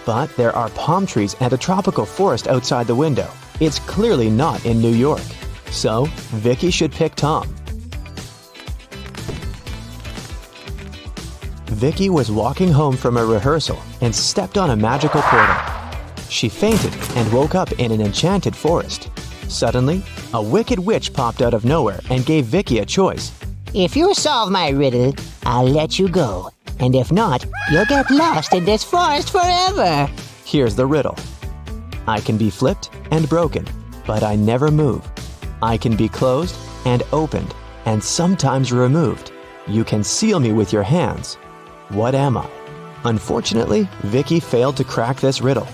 But there are palm trees and a tropical forest outside the window. It's clearly not in New York. So, Vicky should pick Tom. Vicky was walking home from a rehearsal and stepped on a magical portal. She fainted and woke up in an enchanted forest. Suddenly, a wicked witch popped out of nowhere and gave Vicky a choice. If you solve my riddle, I'll let you go. And if not, you'll get lost in this forest forever. Here's the riddle. I can be flipped and broken, but I never move. I can be closed, and opened, and sometimes removed. You can seal me with your hands. What am I? Unfortunately, Vicky failed to crack this riddle.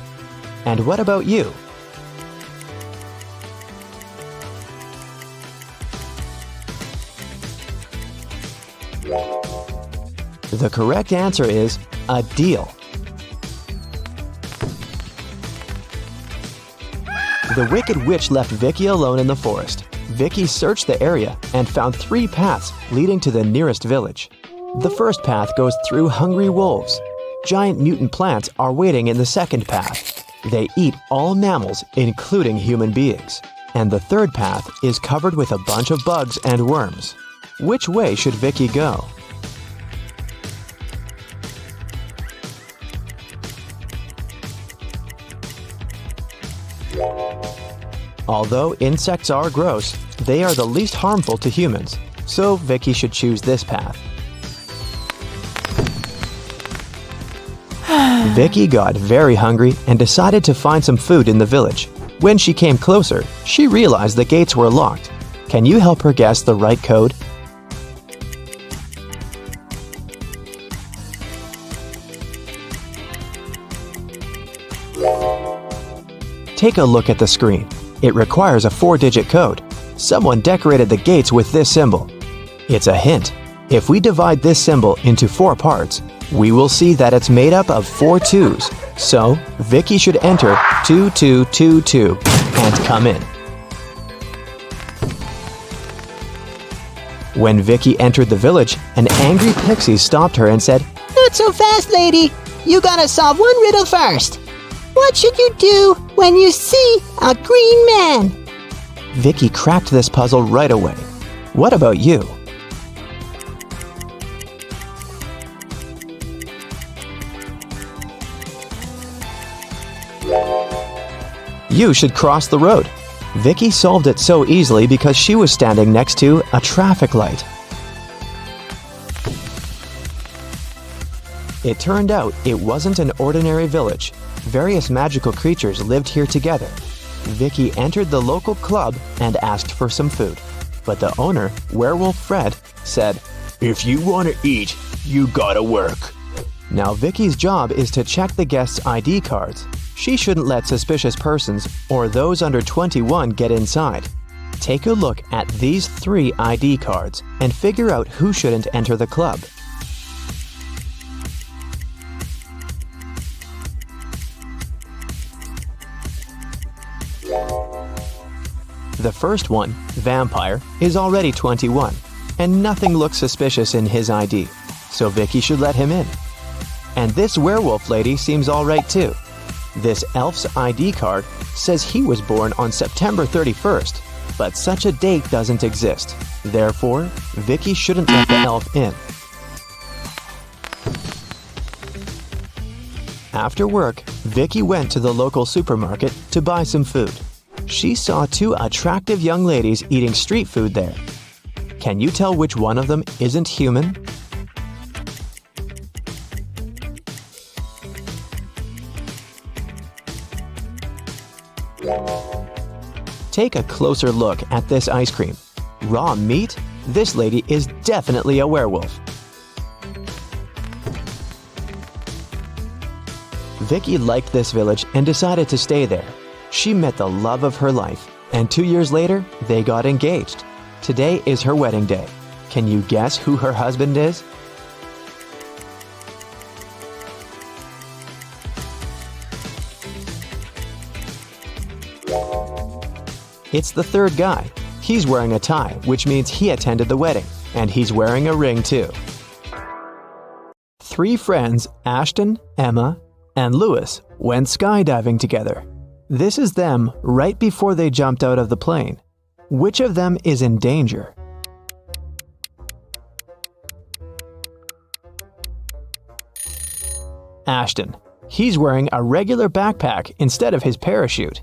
And what about you? The correct answer is a deal. The Wicked Witch left Vicky alone in the forest. Vicky searched the area and found 3 paths leading to the nearest village. The first path goes through hungry wolves. Giant mutant plants are waiting in the second path. They eat all mammals, including human beings. And the third path is covered with a bunch of bugs and worms. Which way should Vicky go? Although insects are gross, they are the least harmful to humans, so Vicky should choose this path. Vicky got very hungry and decided to find some food in the village. When she came closer, she realized the gates were locked. Can you help her guess the right code? Take a look at the screen. It requires a 4-digit code. Someone decorated the gates with this symbol. It's a hint. If we divide this symbol into 4 parts, we will see that it's made up of 4 2s. So, Vicky should enter 2222 and come in. When Vicky entered the village, an angry pixie stopped her and said, Not so fast, lady. You gotta solve one riddle first. What should you do when you see a green man? Vicky cracked this puzzle right away. What about you? You should cross the road. Vicky solved it so easily because she was standing next to a traffic light. It turned out it wasn't an ordinary village. Various magical creatures lived here together. Vicky entered the local club and asked for some food. But the owner, Werewolf Fred, said, "If you want to eat, you gotta work." Now Vicky's job is to check the guests' ID cards. She shouldn't let suspicious persons or those under 21 get inside. Take a look at these 3 ID cards and figure out who shouldn't enter the club. The first one, Vampire, is already 21, and nothing looks suspicious in his ID, so Vicky should let him in. And this werewolf lady seems alright too. This elf's ID card says he was born on September 31st, but such a date doesn't exist. Therefore, Vicky shouldn't let the elf in. After work, Vicky went to the local supermarket to buy some food. She saw 2 attractive young ladies eating street food there. Can you tell which one of them isn't human? Take a closer look at this ice cream. Raw meat? This lady is definitely a werewolf. Vicky liked this village and decided to stay there. She met the love of her life, and 2 years later, they got engaged. Today is her wedding day. Can you guess who her husband is? It's the third guy. He's wearing a tie, which means he attended the wedding, and he's wearing a ring too. 3 friends, Ashton, Emma, and Lewis, went skydiving together. This is them right before they jumped out of the plane. Which of them is in danger? Ashton. He's wearing a regular backpack instead of his parachute.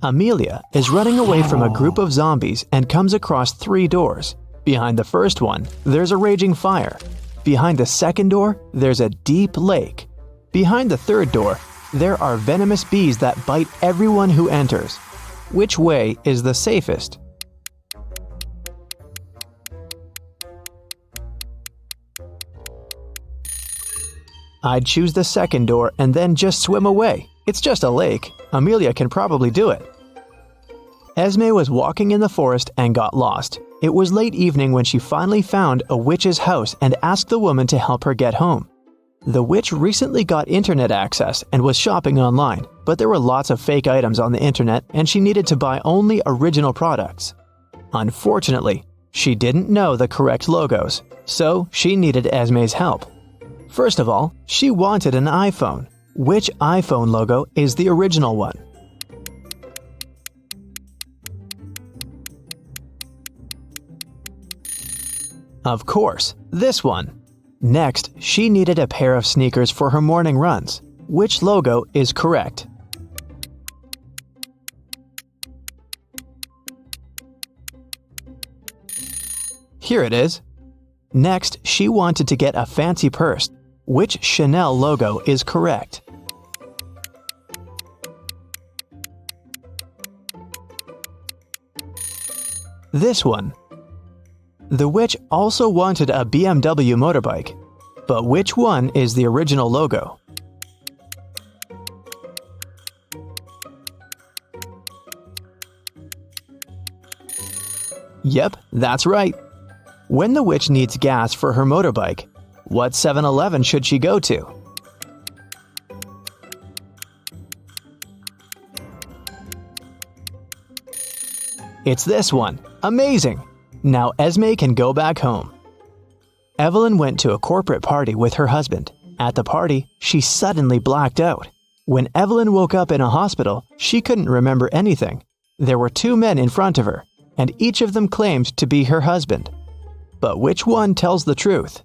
Amelia is running away from a group of zombies and comes across 3 doors. Behind the first one, there's a raging fire. Behind the second door, there's a deep lake. Behind the third door, there are venomous bees that bite everyone who enters. Which way is the safest? I'd choose the second door and then just swim away. It's just a lake. Amelia can probably do it. Esme was walking in the forest and got lost. It was late evening when she finally found a witch's house and asked the woman to help her get home. The witch recently got internet access and was shopping online, but there were lots of fake items on the internet and she needed to buy only original products. Unfortunately, she didn't know the correct logos, so she needed Esme's help. First of all, she wanted an iPhone. Which iPhone logo is the original one? Of course, this one. Next, she needed a pair of sneakers for her morning runs. Which logo is correct? Here it is. Next, she wanted to get a fancy purse. Which Chanel logo is correct? This one. The witch also wanted a BMW motorbike. But which one is the original logo? Yep, that's right. When the witch needs gas for her motorbike, what 7-Eleven should she go to? It's this one. Amazing! Now Esme can go back home. Evelyn went to a corporate party with her husband. At the party, she suddenly blacked out. When Evelyn woke up in a hospital, she couldn't remember anything. There were 2 men in front of her, and each of them claimed to be her husband. But which one tells the truth?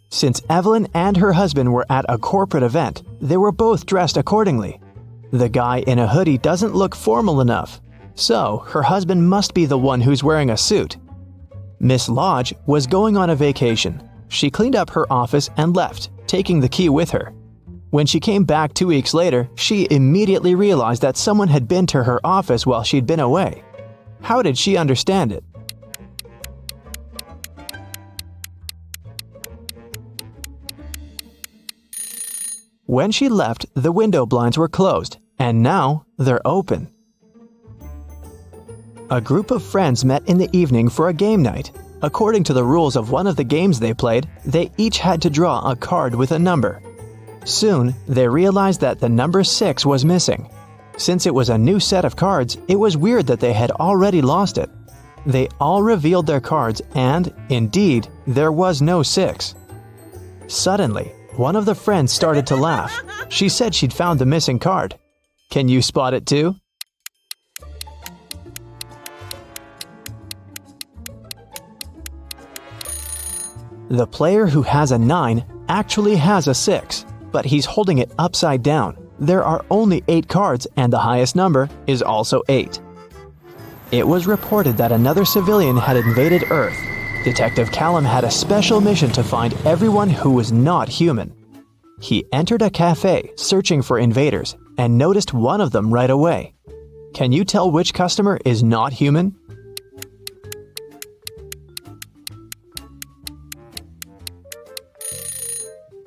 Since Evelyn and her husband were at a corporate event, they were both dressed accordingly. The guy in a hoodie doesn't look formal enough, so her husband must be the one who's wearing a suit. Miss Lodge was going on a vacation. She cleaned up her office and left, taking the key with her. When she came back 2 weeks later, she immediately realized that someone had been to her office while she'd been away. How did she understand it? When she left, the window blinds were closed, and now they're open. A group of friends met in the evening for a game night. According to the rules of one of the games they played, they each had to draw a card with a number. Soon, they realized that the number 6 was missing. Since it was a new set of cards, it was weird that they had already lost it. They all revealed their cards and, indeed, there was no 6. Suddenly, one of the friends started to laugh. She said she'd found the missing card. Can you spot it too? The player who has a 9 actually has a 6, but he's holding it upside down. There are only 8 cards and the highest number is also 8. It was reported that another civilian had invaded Earth. Detective Callum had a special mission to find everyone who was not human. He entered a cafe searching for invaders and noticed one of them right away. Can you tell which customer is not human?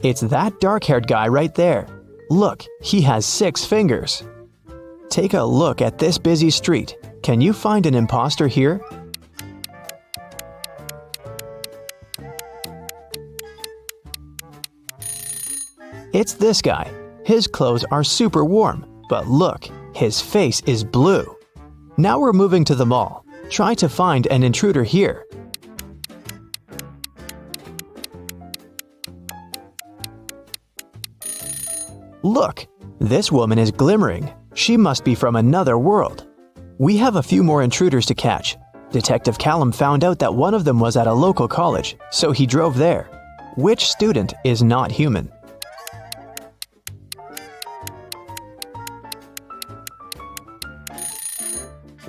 It's that dark-haired guy right there. Look, he has 6 fingers. Take a look at this busy street. Can you find an imposter here? It's this guy. His clothes are super warm, but look, his face is blue. Now we're moving to the mall. Try to find an intruder here. Look, this woman is glimmering. She must be from another world. We have a few more intruders to catch. Detective Callum found out that one of them was at a local college, so he drove there. Which student is not human?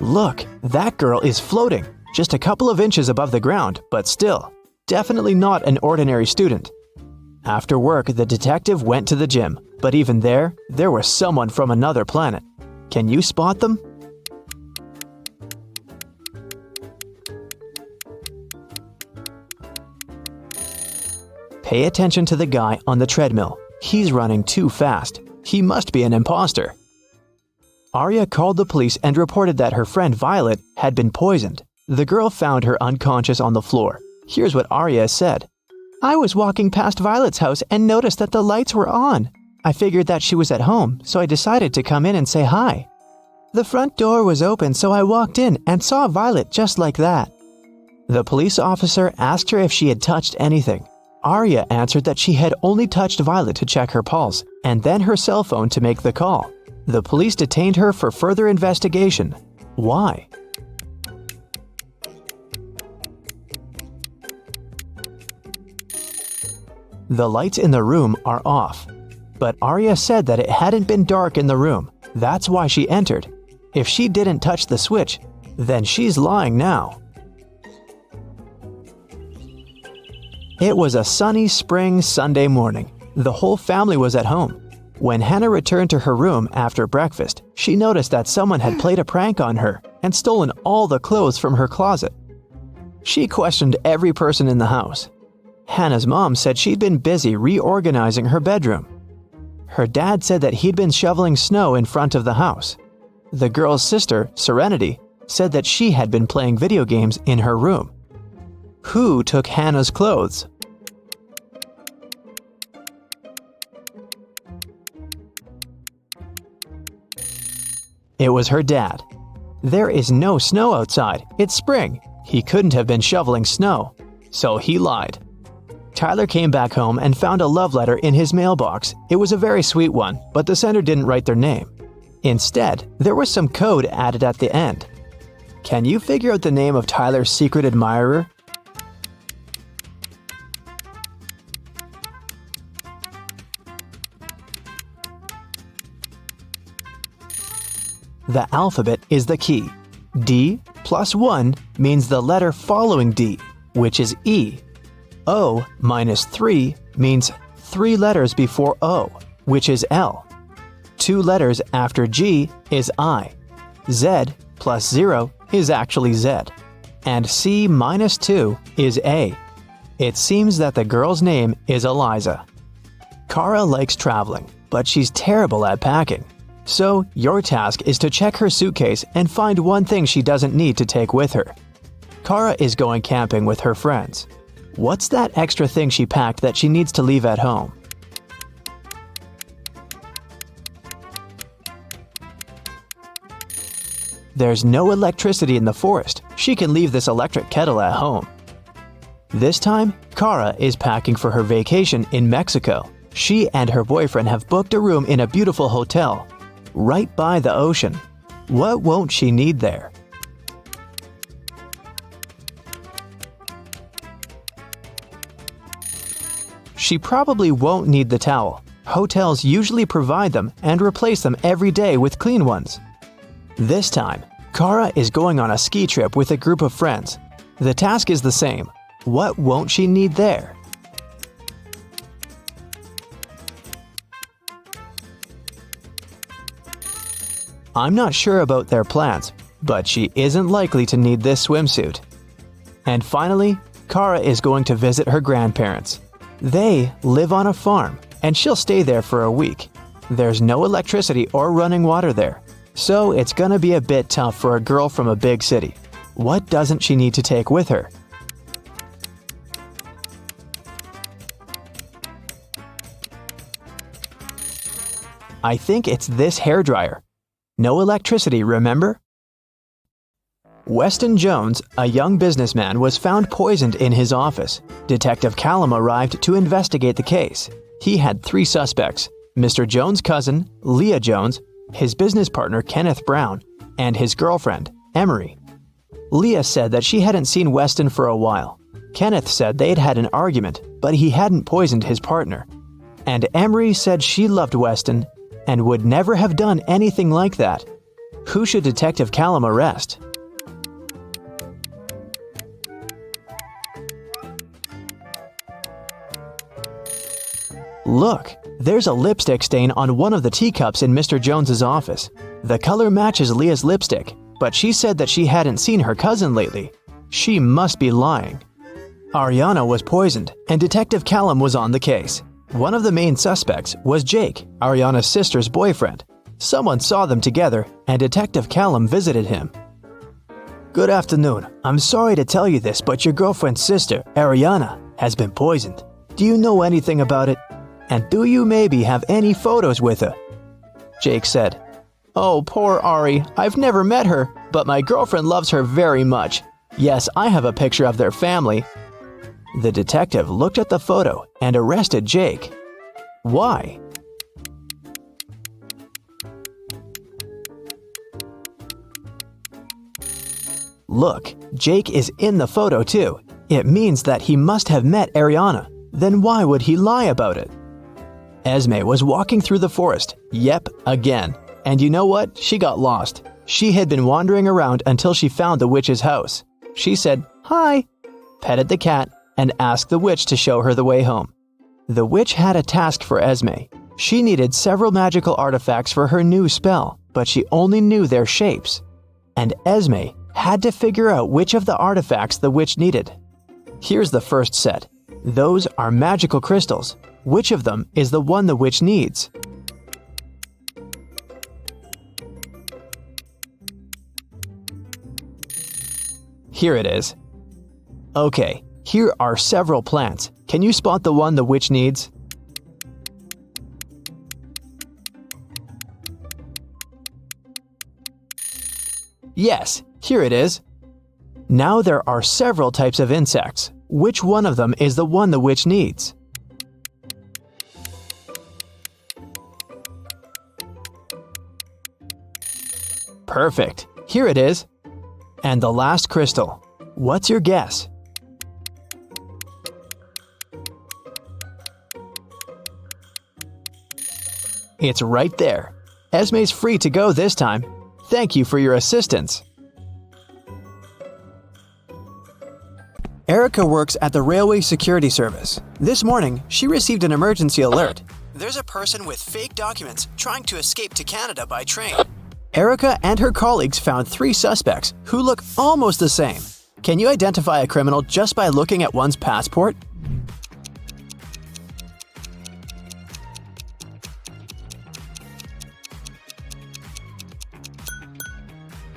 Look, that girl is floating, just a couple of inches above the ground, but still, definitely not an ordinary student. After work, the detective went to the gym, but even there was someone from another planet. Can you spot them? Pay attention to the guy on the treadmill. He's running too fast. He must be an imposter. Arya called the police and reported that her friend Violet had been poisoned. The girl found her unconscious on the floor. Here's what Arya said. I was walking past Violet's house and noticed that the lights were on. I figured that she was at home, so I decided to come in and say hi. The front door was open, so I walked in and saw Violet just like that. The police officer asked her if she had touched anything. Arya answered that she had only touched Violet to check her pulse, and then her cell phone to make the call. The police detained her for further investigation. Why? The lights in the room are off. But Arya said that it hadn't been dark in the room. That's why she entered. If she didn't touch the switch, then she's lying now. It was a sunny spring Sunday morning. The whole family was at home. When Hannah returned to her room after breakfast, she noticed that someone had played a prank on her and stolen all the clothes from her closet. She questioned every person in the house. Hannah's mom said she'd been busy reorganizing her bedroom. Her dad said that he'd been shoveling snow in front of the house. The girl's sister, Serenity, said that she had been playing video games in her room. Who took Hannah's clothes? It was her dad. There is no snow outside. It's spring. He couldn't have been shoveling snow. So he lied. Tyler came back home and found a love letter in his mailbox. It was a very sweet one, but the sender didn't write their name. Instead, there was some code added at the end. Can you figure out the name of Tyler's secret admirer? The alphabet is the key. D plus 1 means the letter following D, which is E. O minus 3 means 3 letters before O, which is L. 2 letters after G is I. Z plus 0 is actually Z. And C minus 2 is A. It seems that the girl's name is Eliza. Kara likes traveling, but she's terrible at packing. So, your task is to check her suitcase and find one thing she doesn't need to take with her. Kara is going camping with her friends. What's that extra thing she packed that she needs to leave at home? There's no electricity in the forest. She can leave this electric kettle at home. This time, Kara is packing for her vacation in Mexico. She and her boyfriend have booked a room in a beautiful hotel, right by the ocean. What won't she need there? She probably won't need the towel. Hotels usually provide them and replace them every day with clean ones. This time, Kara is going on a ski trip with a group of friends. The task is the same. What won't she need there? I'm not sure about their plans, but she isn't likely to need this swimsuit. And finally, Kara is going to visit her grandparents. They live on a farm, and she'll stay there for a week. There's no electricity or running water there, so it's gonna be a bit tough for a girl from a big city. What doesn't she need to take with her? I think it's this hairdryer. No electricity, remember? Weston Jones, a young businessman, was found poisoned in his office. Detective Callum arrived to investigate the case. He had 3 suspects: Mr. Jones' cousin, Leah Jones, his business partner Kenneth Brown, and his girlfriend, Emery. Leah said that she hadn't seen Weston for a while. Kenneth said they'd had an argument, but he hadn't poisoned his partner. And Emery said she loved Weston and would never have done anything like that. Who should Detective Callum arrest? Look, there's a lipstick stain on one of the teacups in Mr. Jones's office. The color matches Leah's lipstick, but she said that she hadn't seen her cousin lately. She must be lying. Ariana was poisoned, and Detective Callum was on the case. One of the main suspects was Jake, Ariana's sister's boyfriend. Someone saw them together, and Detective Callum visited him. "Good afternoon. I'm sorry to tell you this, but your girlfriend's sister, Ariana, has been poisoned. Do you know anything about it? And do you maybe have any photos with her?" Jake said, "Oh, poor Ari. I've never met her, but my girlfriend loves her very much. Yes, I have a picture of their family." The detective looked at the photo and arrested Jake. Why? Look, Jake is in the photo too. It means that he must have met Ariana. Then why would he lie about it? Esme was walking through the forest. Yep, again. And you know what? She got lost. She had been wandering around until she found the witch's house. She said, "Hi," petted the cat, and asked the witch to show her the way home. The witch had a task for Esme. She needed several magical artifacts for her new spell, but she only knew their shapes. And Esme had to figure out which of the artifacts the witch needed. Here's the first set. Those are magical crystals. Which of them is the one the witch needs? Here it is. Okay, here are several plants. Can you spot the one the witch needs? Yes, here it is. Now there are several types of insects. Which one of them is the one the witch needs? Perfect. Here it is. And the last crystal. What's your guess? It's right there. Esme's free to go this time. Thank you for your assistance. Erica works at the Railway Security Service. This morning, she received an emergency alert. There's a person with fake documents trying to escape to Canada by train. Erica and her colleagues found 3 suspects who look almost the same. Can you identify a criminal just by looking at one's passport?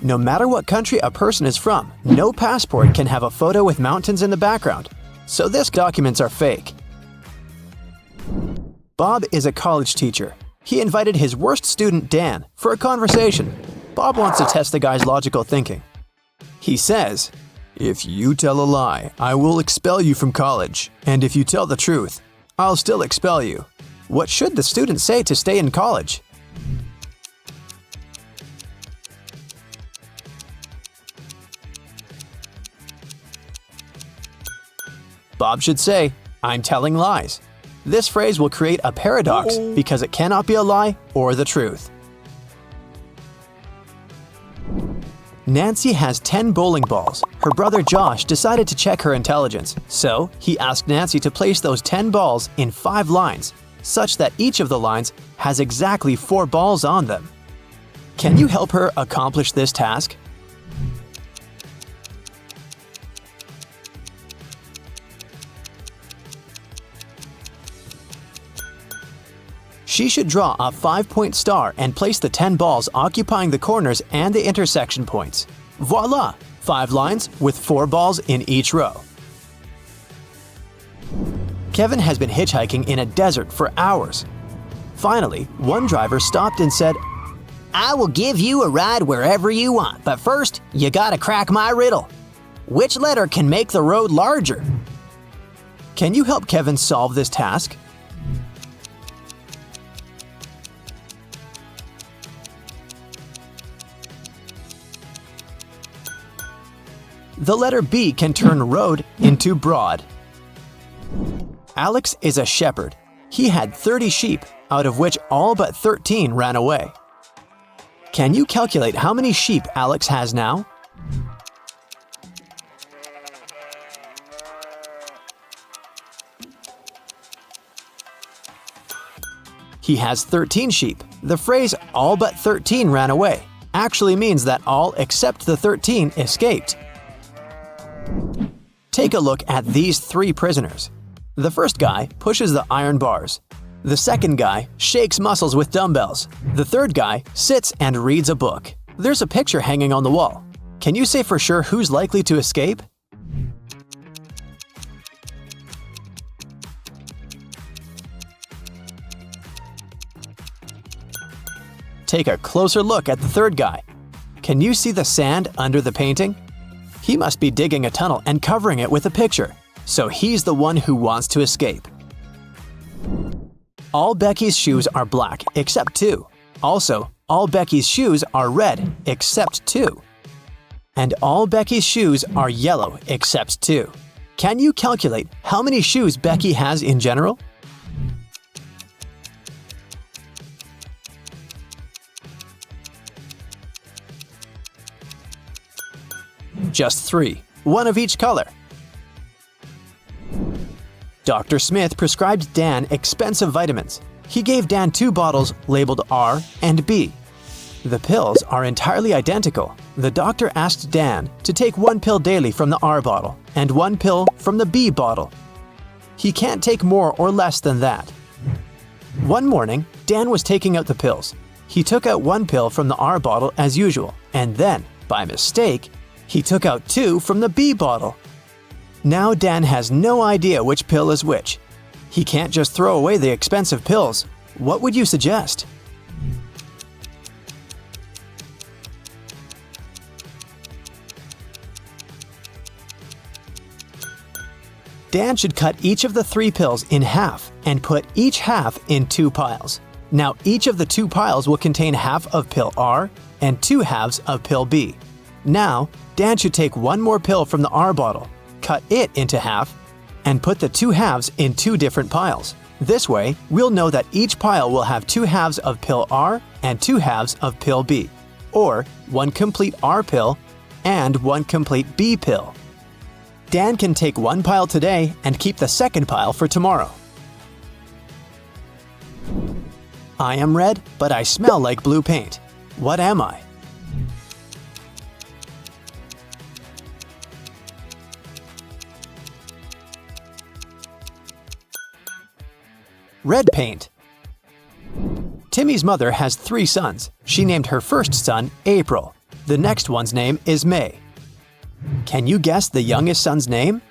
No matter what country a person is from, no passport can have a photo with mountains in the background. So these documents are fake. Bob is a college teacher. He invited his worst student, Dan, for a conversation. Bob wants to test the guy's logical thinking. He says, "If you tell a lie, I will expel you from college. And if you tell the truth, I'll still expel you." What should the student say to stay in college? Bob should say, "I'm telling lies." This phrase will create a paradox because it cannot be a lie or the truth. Nancy has 10 bowling balls. Her brother Josh decided to check her intelligence, so he asked Nancy to place those 10 balls in 5 lines, such that each of the lines has exactly 4 balls on them. Can you help her accomplish this task? She should draw a 5-point star and place the 10 balls occupying the corners and the intersection points. Voila! 5 lines with 4 balls in each row. Kevin has been hitchhiking in a desert for hours. Finally, one driver stopped and said, I will give you a ride wherever you want, but first, you gotta crack my riddle. Which letter can make the road larger? Can you help Kevin solve this task? The letter B can turn road into broad. Alex is a shepherd. He had 30 sheep, out of which all but 13 ran away. Can you calculate how many sheep Alex has now? He has 13 sheep. The phrase "all but 13 ran away" actually means that all except the 13 escaped. Take a a look at these 3 prisoners. The first guy pushes the iron bars. The second guy shakes muscles with dumbbells. The third guy sits and reads a book. There's a picture hanging on the wall. Can you say for sure who's likely to escape? Take a closer look at the third guy. Can you see the sand under the painting? He must be digging a tunnel and covering it with a picture, so he's the one who wants to escape. All Becky's shoes are black except 2. Also, all Becky's shoes are red except 2. And all Becky's shoes are yellow except 2. Can you calculate how many shoes Becky has in general? Just 3, one of each color. Dr. Smith prescribed Dan expensive vitamins. He gave Dan 2 bottles labeled R and B. The pills are entirely identical. The doctor asked Dan to take 1 pill daily from the R bottle and 1 pill from the B bottle. He can't take more or less than that. One morning, Dan was taking out the pills. He took out 1 pill from the R bottle as usual, and then, by mistake, he took out 2 from the B bottle. Now Dan has no idea which pill is which. He can't just throw away the expensive pills. What would you suggest? Dan should cut each of the 3 pills in half and put each half in 2 piles. Now each of the 2 piles will contain half of pill R and 2 halves of pill B. Now, Dan should take 1 more pill from the R bottle, cut it into half, and put the 2 halves in 2 different piles. This way, we'll know that each pile will have 2 halves of pill R and 2 halves of pill B, or 1 complete R pill and 1 complete B pill. Dan can take 1 pile today and keep the second pile for tomorrow. I am red, but I smell like blue paint. What am I? Red paint. Timmy's mother has 3 sons. She named her first son April. The next one's name is May. Can you guess the youngest son's name?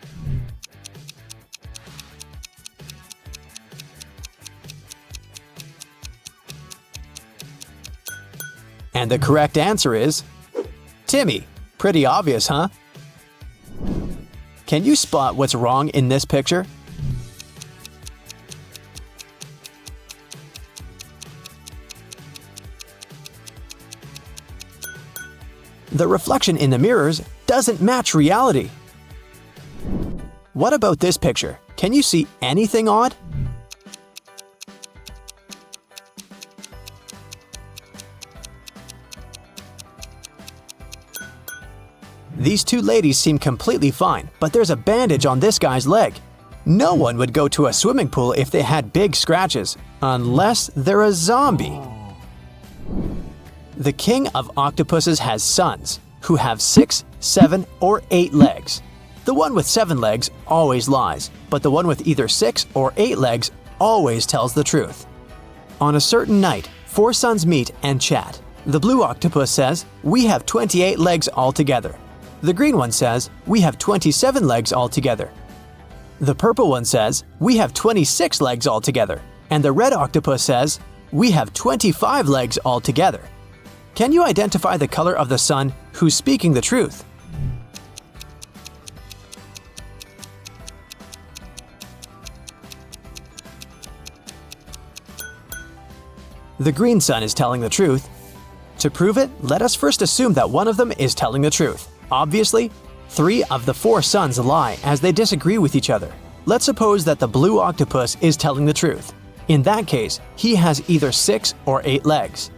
And the correct answer is Timmy. Pretty obvious, huh? Can you spot what's wrong in this picture? The reflection in the mirrors doesn't match reality. What about this picture? Can you see anything odd? These 2 ladies seem completely fine, but there's a bandage on this guy's leg. No one would go to a swimming pool if they had big scratches, unless they're a zombie. The king of octopuses has sons who have 6, 7, or 8 legs. The one with 7 legs always lies, but the one with either 6 or 8 legs always tells the truth. On a certain night, 4 sons meet and chat. The blue octopus says, "We have 28 legs altogether." The green one says, "We have 27 legs altogether." The purple one says, "We have 26 legs altogether." And the red octopus says, "We have 25 legs altogether." Can you identify the color of the sun who's speaking the truth? The green sun is telling the truth. To prove it, let us first assume that one of them is telling the truth. Obviously, 3 of the 4 suns lie as they disagree with each other. Let's suppose that the blue octopus is telling the truth. In that case, he has either 6 or 8 legs.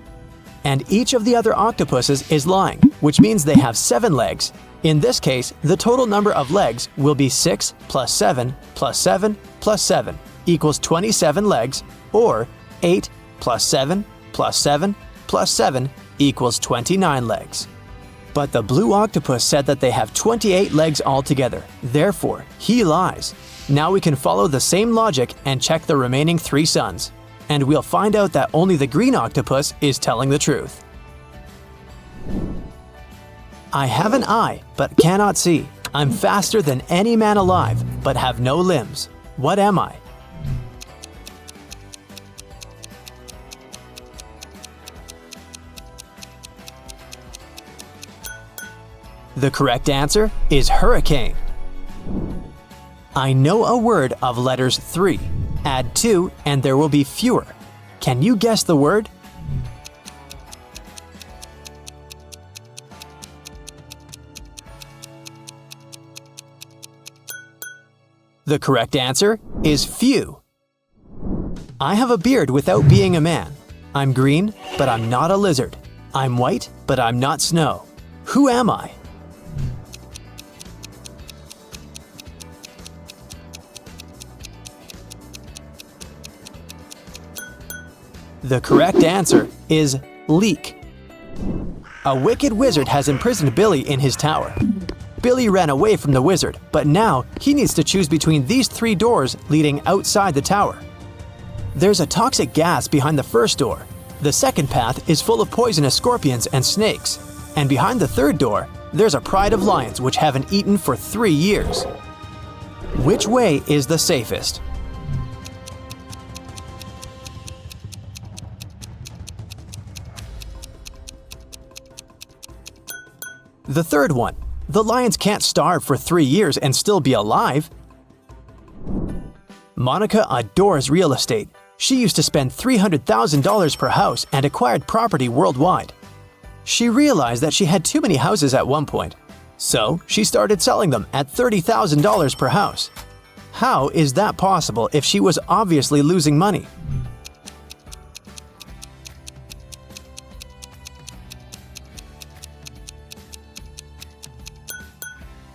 And each of the other octopuses is lying, which means they have 7 legs. In this case, the total number of legs will be 6 plus 7 plus 7 plus 7 equals 27 legs, or 8 plus 7 plus 7 plus 7 equals 29 legs. But the blue octopus said that they have 28 legs altogether. Therefore, he lies. Now we can follow the same logic and check the remaining 3 sons. And we'll find out that only the green octopus is telling the truth. I have an eye, but cannot see. I'm faster than any man alive, but have no limbs. What am I? The correct answer is hurricane. I know a word of letters 3. Add 2 and there will be fewer. Can you guess the word? The correct answer is few. I have a beard without being a man. I'm green, but I'm not a lizard. I'm white, but I'm not snow. Who am I? The correct answer is leek. A wicked wizard has imprisoned Billy in his tower. Billy ran away from the wizard, but now he needs to choose between these 3 doors leading outside the tower. There's a toxic gas behind the first door. The second path is full of poisonous scorpions and snakes. And behind the third door, there's a pride of lions which haven't eaten for 3 years. Which way is the safest? The third one. The lions can't starve for 3 years and still be alive. Monica adores real estate. She used to spend $300,000 per house and acquired property worldwide. She realized that she had too many houses at one point, so she started selling them at $30,000 per house. How is that possible if she was obviously losing money?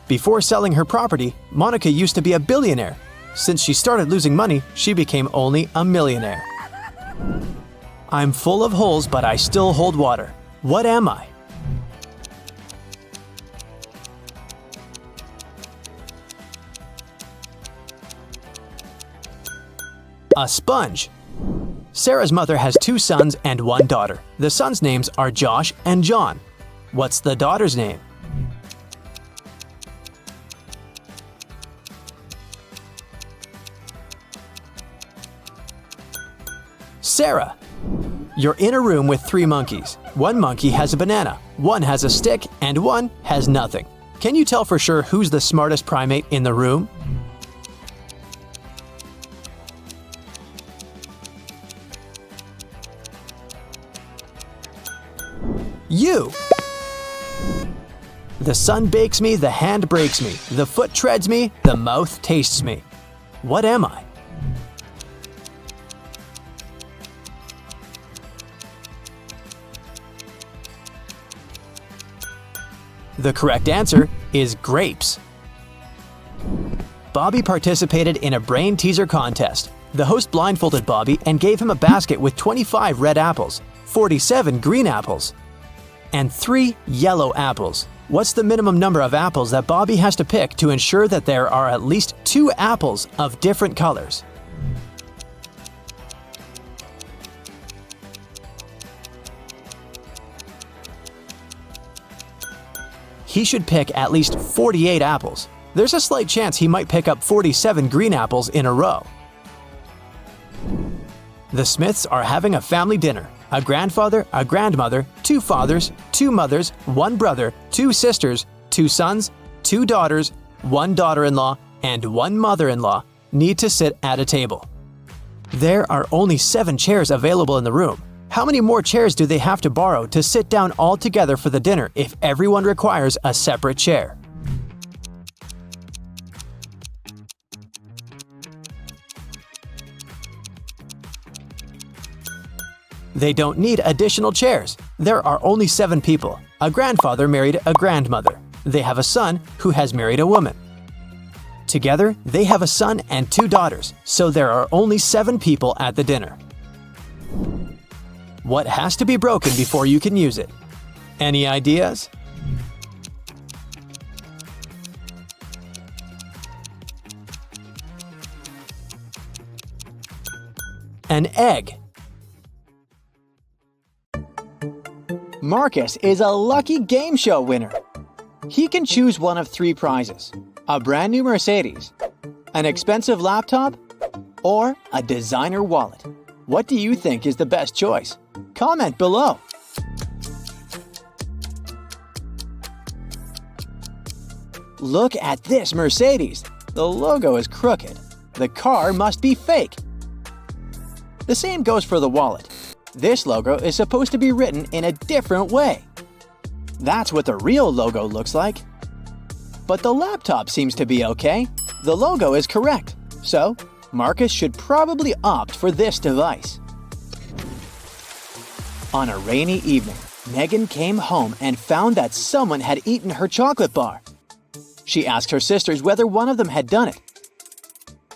Before selling her property, Monica used to be a billionaire. Since she started losing money, she became only a millionaire. I'm full of holes, but I still hold water. What am I? A sponge. Sarah's mother has 2 sons and 1 daughter. The sons' names are Josh and John. What's the daughter's name? Sarah. You're in a room with 3 monkeys. 1 monkey has a banana, 1 has a stick, and 1 has nothing. Can you tell for sure who's the smartest primate in the room? You! The sun bakes me, the hand breaks me, the foot treads me, the mouth tastes me. What am I? The correct answer is grapes. Bobby participated in a brain teaser contest. The host blindfolded Bobby and gave him a basket with 25 red apples, 47 green apples, and 3 yellow apples. What's the minimum number of apples that Bobby has to pick to ensure that there are at least 2 apples of different colors? He should pick at least 48 apples. There's a slight chance he might pick up 47 green apples in a row. The Smiths are having a family dinner. A grandfather, a grandmother, 2 fathers, 2 mothers, 1 brother, 2 sisters, 2 sons, 2 daughters, 1 daughter-in-law, and 1 mother-in-law need to sit at a table. There are only 7 chairs available in the room. How many more chairs do they have to borrow to sit down all together for the dinner if everyone requires a separate chair? They don't need additional chairs. There are only 7 people. A grandfather married a grandmother. They have a son who has married a woman. Together, they have a son and 2 daughters, so there are only 7 people at the dinner. What has to be broken before you can use it? Any ideas? An egg. Marcus is a lucky game show winner. He can choose one of 3 prizes: a brand new Mercedes, an expensive laptop, or a designer wallet. What do you think is the best choice? Comment below. Look at this Mercedes. The logo is crooked. The car must be fake. The same goes for the wallet. This logo is supposed to be written in a different way. That's what the real logo looks like. But the laptop seems to be okay. The logo is correct. So, Marcus should probably opt for this device. On a rainy evening, Megan came home and found that someone had eaten her chocolate bar. She asked her sisters whether one of them had done it.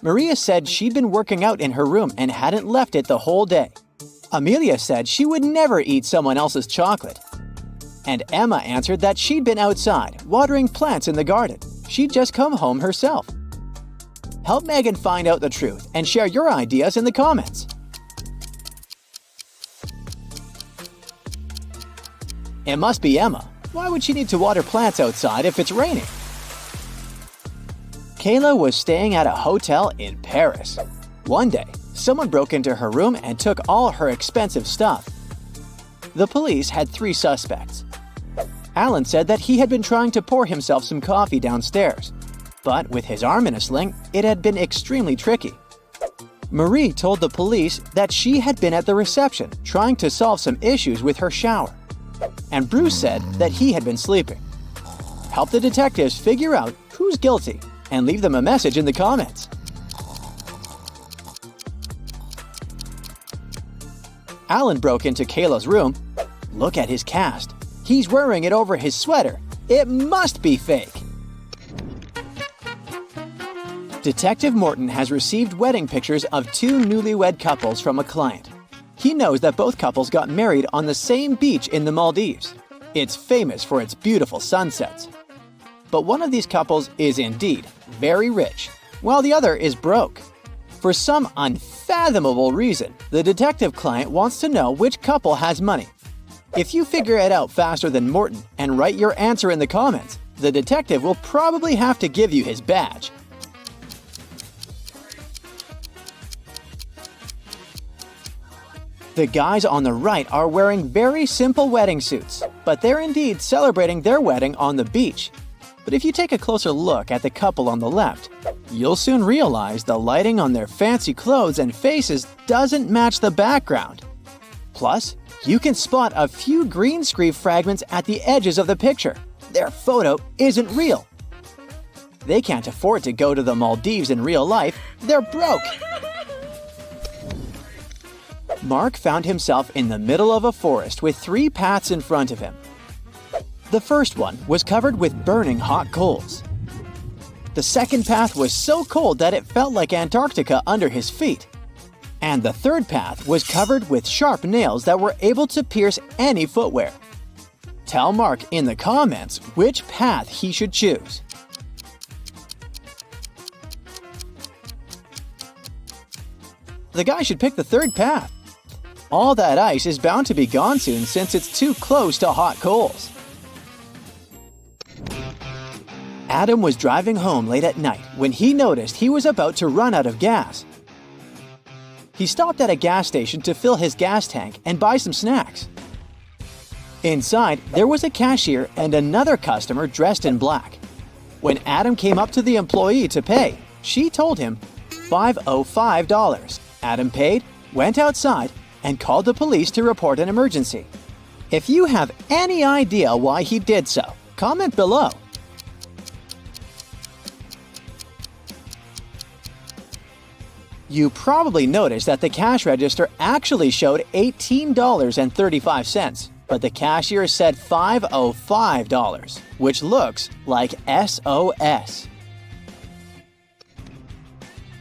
Maria said she'd been working out in her room and hadn't left it the whole day. Amelia said she would never eat someone else's chocolate. And Emma answered that she'd been outside, watering plants in the garden. She'd just come home herself. Help Megan find out the truth and share your ideas in the comments. It must be Emma. Why would she need to water plants outside if it's raining? Kayla was staying at a hotel in Paris. One day, someone broke into her room and took all her expensive stuff. The police had 3 suspects. Alan said that he had been trying to pour himself some coffee downstairs, but with his arm in a sling, it had been extremely tricky. Marie told the police that she had been at the reception trying to solve some issues with her shower. And Bruce said that he had been sleeping. Help the detectives figure out who's guilty and leave them a message in the comments. Alan broke into Kayla's room. Look at his cast. He's wearing it over his sweater. It must be fake. Detective Morton has received wedding pictures of 2 newlywed couples from a client. He knows that both couples got married on the same beach in the Maldives. It's famous for its beautiful sunsets. But one of these couples is indeed very rich, while the other is broke. For some unfathomable reason, the detective client wants to know which couple has money. If you figure it out faster than Morton and write your answer in the comments, the detective will probably have to give you his badge. The guys on the right are wearing very simple wedding suits, but they're indeed celebrating their wedding on the beach. But if you take a closer look at the couple on the left, you'll soon realize the lighting on their fancy clothes and faces doesn't match the background. Plus, you can spot a few green screen fragments at the edges of the picture. Their photo isn't real. They can't afford to go to the Maldives in real life. They're broke. Mark found himself in the middle of a forest with 3 paths in front of him. The first one was covered with burning hot coals. The second path was so cold that it felt like Antarctica under his feet. And the third path was covered with sharp nails that were able to pierce any footwear. Tell Mark in the comments which path he should choose. The guy should pick the third path. All that ice is bound to be gone soon since it's too close to hot coals. Adam was driving home late at night when he noticed he was about to run out of gas. He stopped at a gas station to fill his gas tank and buy some snacks. Inside, there was a cashier and another customer dressed in black. When Adam came up to the employee to pay, she told him $505. Adam paid, went outside, and called the police to report an emergency. If you have any idea why he did so, comment below. You probably noticed that the cash register actually showed $18.35, but the cashier said $505, which looks like SOS.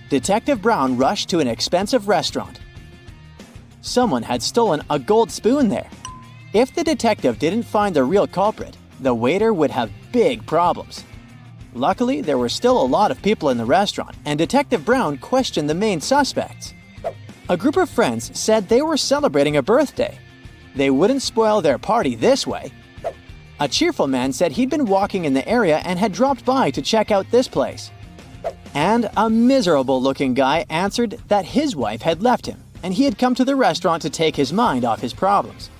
Detective Brown rushed to an expensive restaurant. Someone had stolen a gold spoon there. If the detective didn't find the real culprit, the waiter would have big problems. Luckily, there were still a lot of people in the restaurant, and Detective Brown questioned the main suspects. A group of friends said they were celebrating a birthday. They wouldn't spoil their party this way. A cheerful man said he'd been walking in the area and had dropped by to check out this place. And a miserable-looking guy answered that his wife had left him and he had come to the restaurant to take his mind off his problems.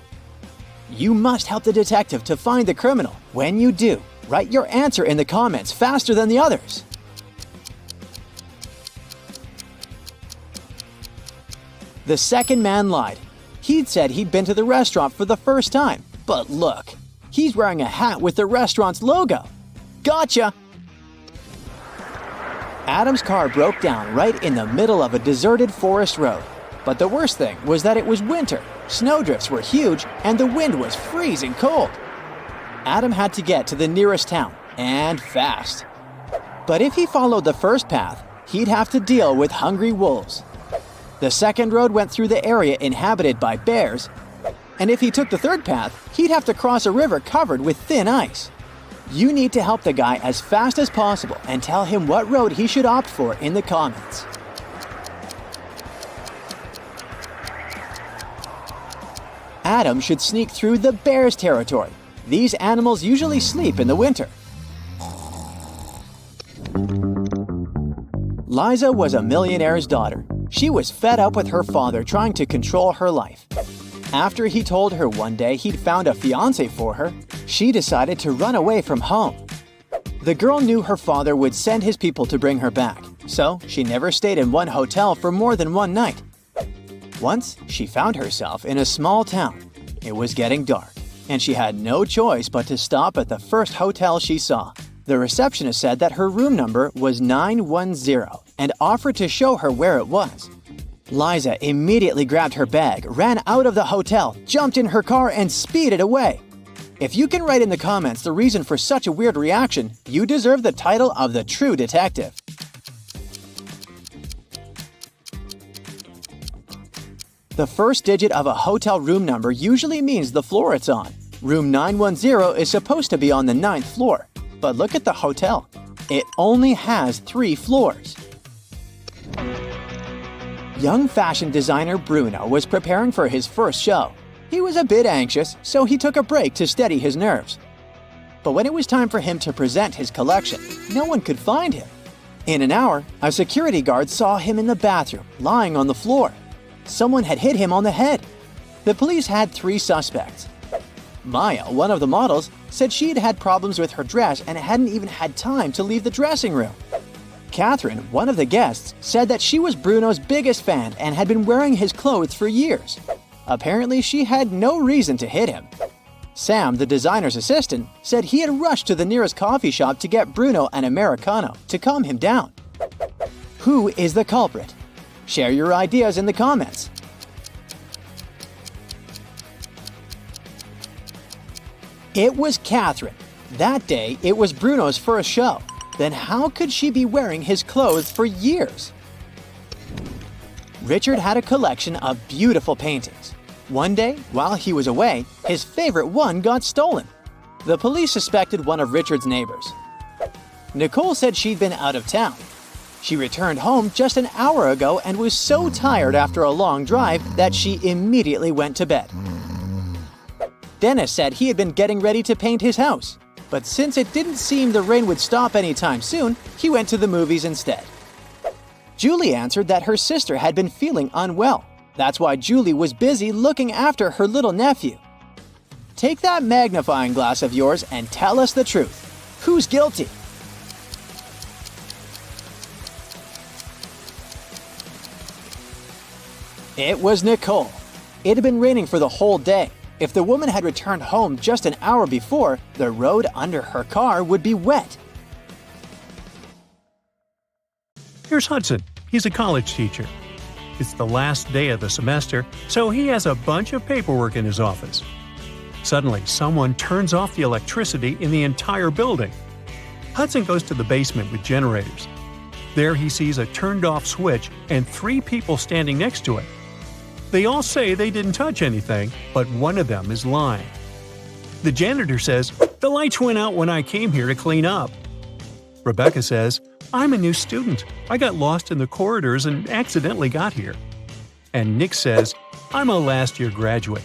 You must help the detective to find the criminal. When you do, write your answer in the comments faster than the others. The second man lied. He'd said he'd been to the restaurant for the first time, but look, he's wearing a hat with the restaurant's logo. Gotcha! Adam's car broke down right in the middle of a deserted forest road. But the worst thing was that it was winter, snowdrifts were huge, and the wind was freezing cold. Adam had to get to the nearest town, and fast. But if he followed the first path, he'd have to deal with hungry wolves. The second road went through the area inhabited by bears, and if he took the third path, he'd have to cross a river covered with thin ice. You need to help the guy as fast as possible and tell him what road he should opt for in the comments. Adam should sneak through the bear's territory. These animals usually sleep in the winter. Liza was a millionaire's daughter. She was fed up with her father trying to control her life. After he told her one day he'd found a fiancé for her, she decided to run away from home. The girl knew her father would send his people to bring her back, so she never stayed in one hotel for more than one night. Once, she found herself in a small town. It was getting dark, and she had no choice but to stop at the first hotel she saw. The receptionist said that her room number was 910 and offered to show her where it was. Liza immediately grabbed her bag, ran out of the hotel, jumped in her car, and speeded away. If you can write in the comments the reason for such a weird reaction, you deserve the title of the true detective. The first digit of a hotel room number usually means the floor it's on. Room 910 is supposed to be on the 9th floor, but look at the hotel. It only has 3 floors. Young fashion designer Bruno was preparing for his first show. He was a bit anxious, so he took a break to steady his nerves. But when it was time for him to present his collection, no one could find him. In an hour, a security guard saw him in the bathroom, lying on the floor. Someone had hit him on the head. The police had 3 suspects. Maya, one of the models, said she had had problems with her dress and hadn't even had time to leave the dressing room. Catherine, one of the guests, said that she was Bruno's biggest fan and had been wearing his clothes for years. Apparently, she had no reason to hit him. Sam, the designer's assistant, said he had rushed to the nearest coffee shop to get Bruno an Americano to calm him down. Who is the culprit? Share your ideas in the comments. It was Catherine. That day, it was Bruno's first show. Then how could she be wearing his clothes for years? Richard had a collection of beautiful paintings. One day, while he was away, his favorite one got stolen. The police suspected one of Richard's neighbors. Nicole said she'd been out of town. She returned home just an hour ago and was so tired after a long drive that she immediately went to bed. Dennis said he had been getting ready to paint his house, but since it didn't seem the rain would stop anytime soon, he went to the movies instead. Julie answered that her sister had been feeling unwell. That's why Julie was busy looking after her little nephew. Take that magnifying glass of yours and tell us the truth. Who's guilty? It was Nicole. It had been raining for the whole day. If the woman had returned home just an hour before, the road under her car would be wet. Here's Hudson. He's a college teacher. It's the last day of the semester, so he has a bunch of paperwork in his office. Suddenly, someone turns off the electricity in the entire building. Hudson goes to the basement with generators. There he sees a turned-off switch and 3 people standing next to it. They all say they didn't touch anything, but one of them is lying. The janitor says, "The lights went out when I came here to clean up." Rebecca says, "I'm a new student. I got lost in the corridors and accidentally got here." and Nick says, "I'm a last-year graduate.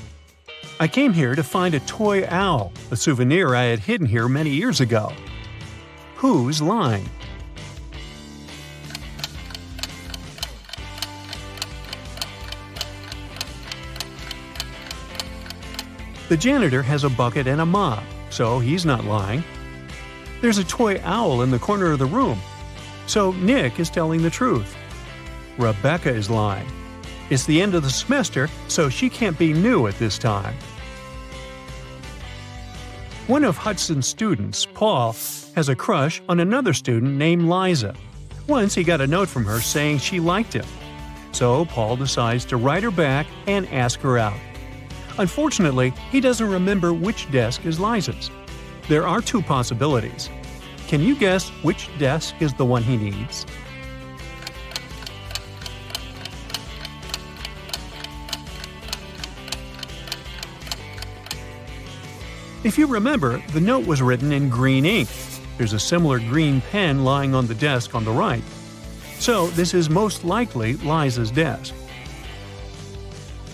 I came here to find a toy owl, a souvenir I had hidden here many years ago." Who's lying? The janitor has a bucket and a mop, so he's not lying. There's a toy owl in the corner of the room, so Nick is telling the truth. Rebecca is lying. It's the end of the semester, so she can't be new at this time. One of Hudson's students, Paul, has a crush on another student named Liza. Once he got a note from her saying she liked him. So Paul decides to write her back and ask her out. Unfortunately, he doesn't remember which desk is Liza's. There are two possibilities. Can you guess which desk is the one he needs? If you remember, the note was written in green ink. There's a similar green pen lying on the desk on the right. So this is most likely Liza's desk.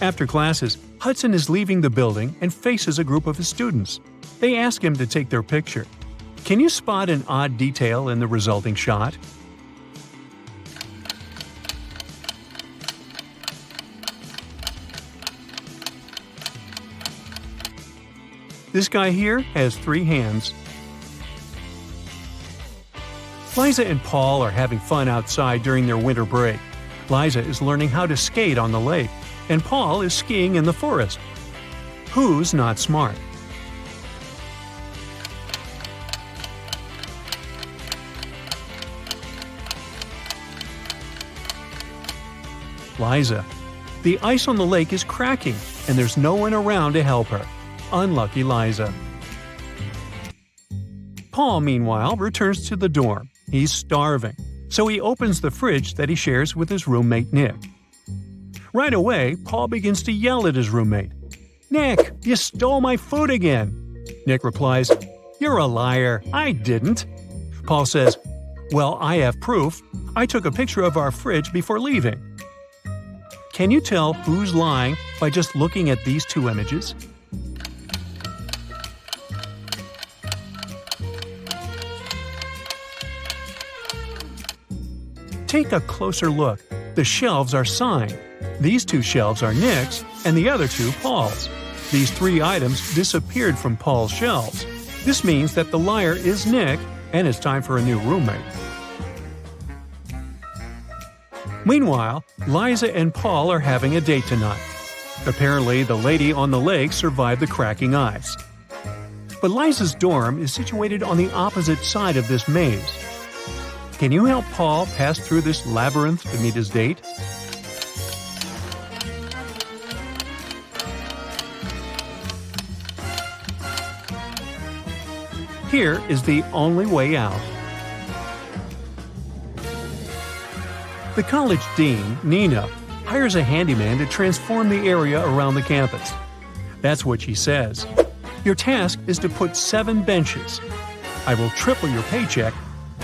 After classes, Hudson is leaving the building and faces a group of his students. They ask him to take their picture. Can you spot an odd detail in the resulting shot? This guy here has 3 hands. Liza and Paul are having fun outside during their winter break. Liza is learning how to skate on the lake, and Paul is skiing in the forest. Who's not smart? Liza. The ice on the lake is cracking, and there's no one around to help her. Unlucky Liza. Paul, meanwhile, returns to the dorm. He's starving, so he opens the fridge that he shares with his roommate Nick. Right away, Paul begins to yell at his roommate. "Nick, you stole my food again!" Nick replies, "You're a liar. I didn't." Paul says, "Well, I have proof. I took a picture of our fridge before leaving." Can you tell who's lying by just looking at these two images? Take a closer look. The shelves are signed. These 2 shelves are Nick's and the other 2 Paul's. These 3 items disappeared from Paul's shelves. This means that the liar is Nick, and it's time for a new roommate. Meanwhile, Liza and Paul are having a date tonight. Apparently, the lady on the lake survived the cracking ice. But Liza's dorm is situated on the opposite side of this maze. Can you help Paul pass through this labyrinth to meet his date? Here is the only way out. The college dean, Nina, hires a handyman to transform the area around the campus. That's what she says. Your task is to put 7 benches. I will triple your paycheck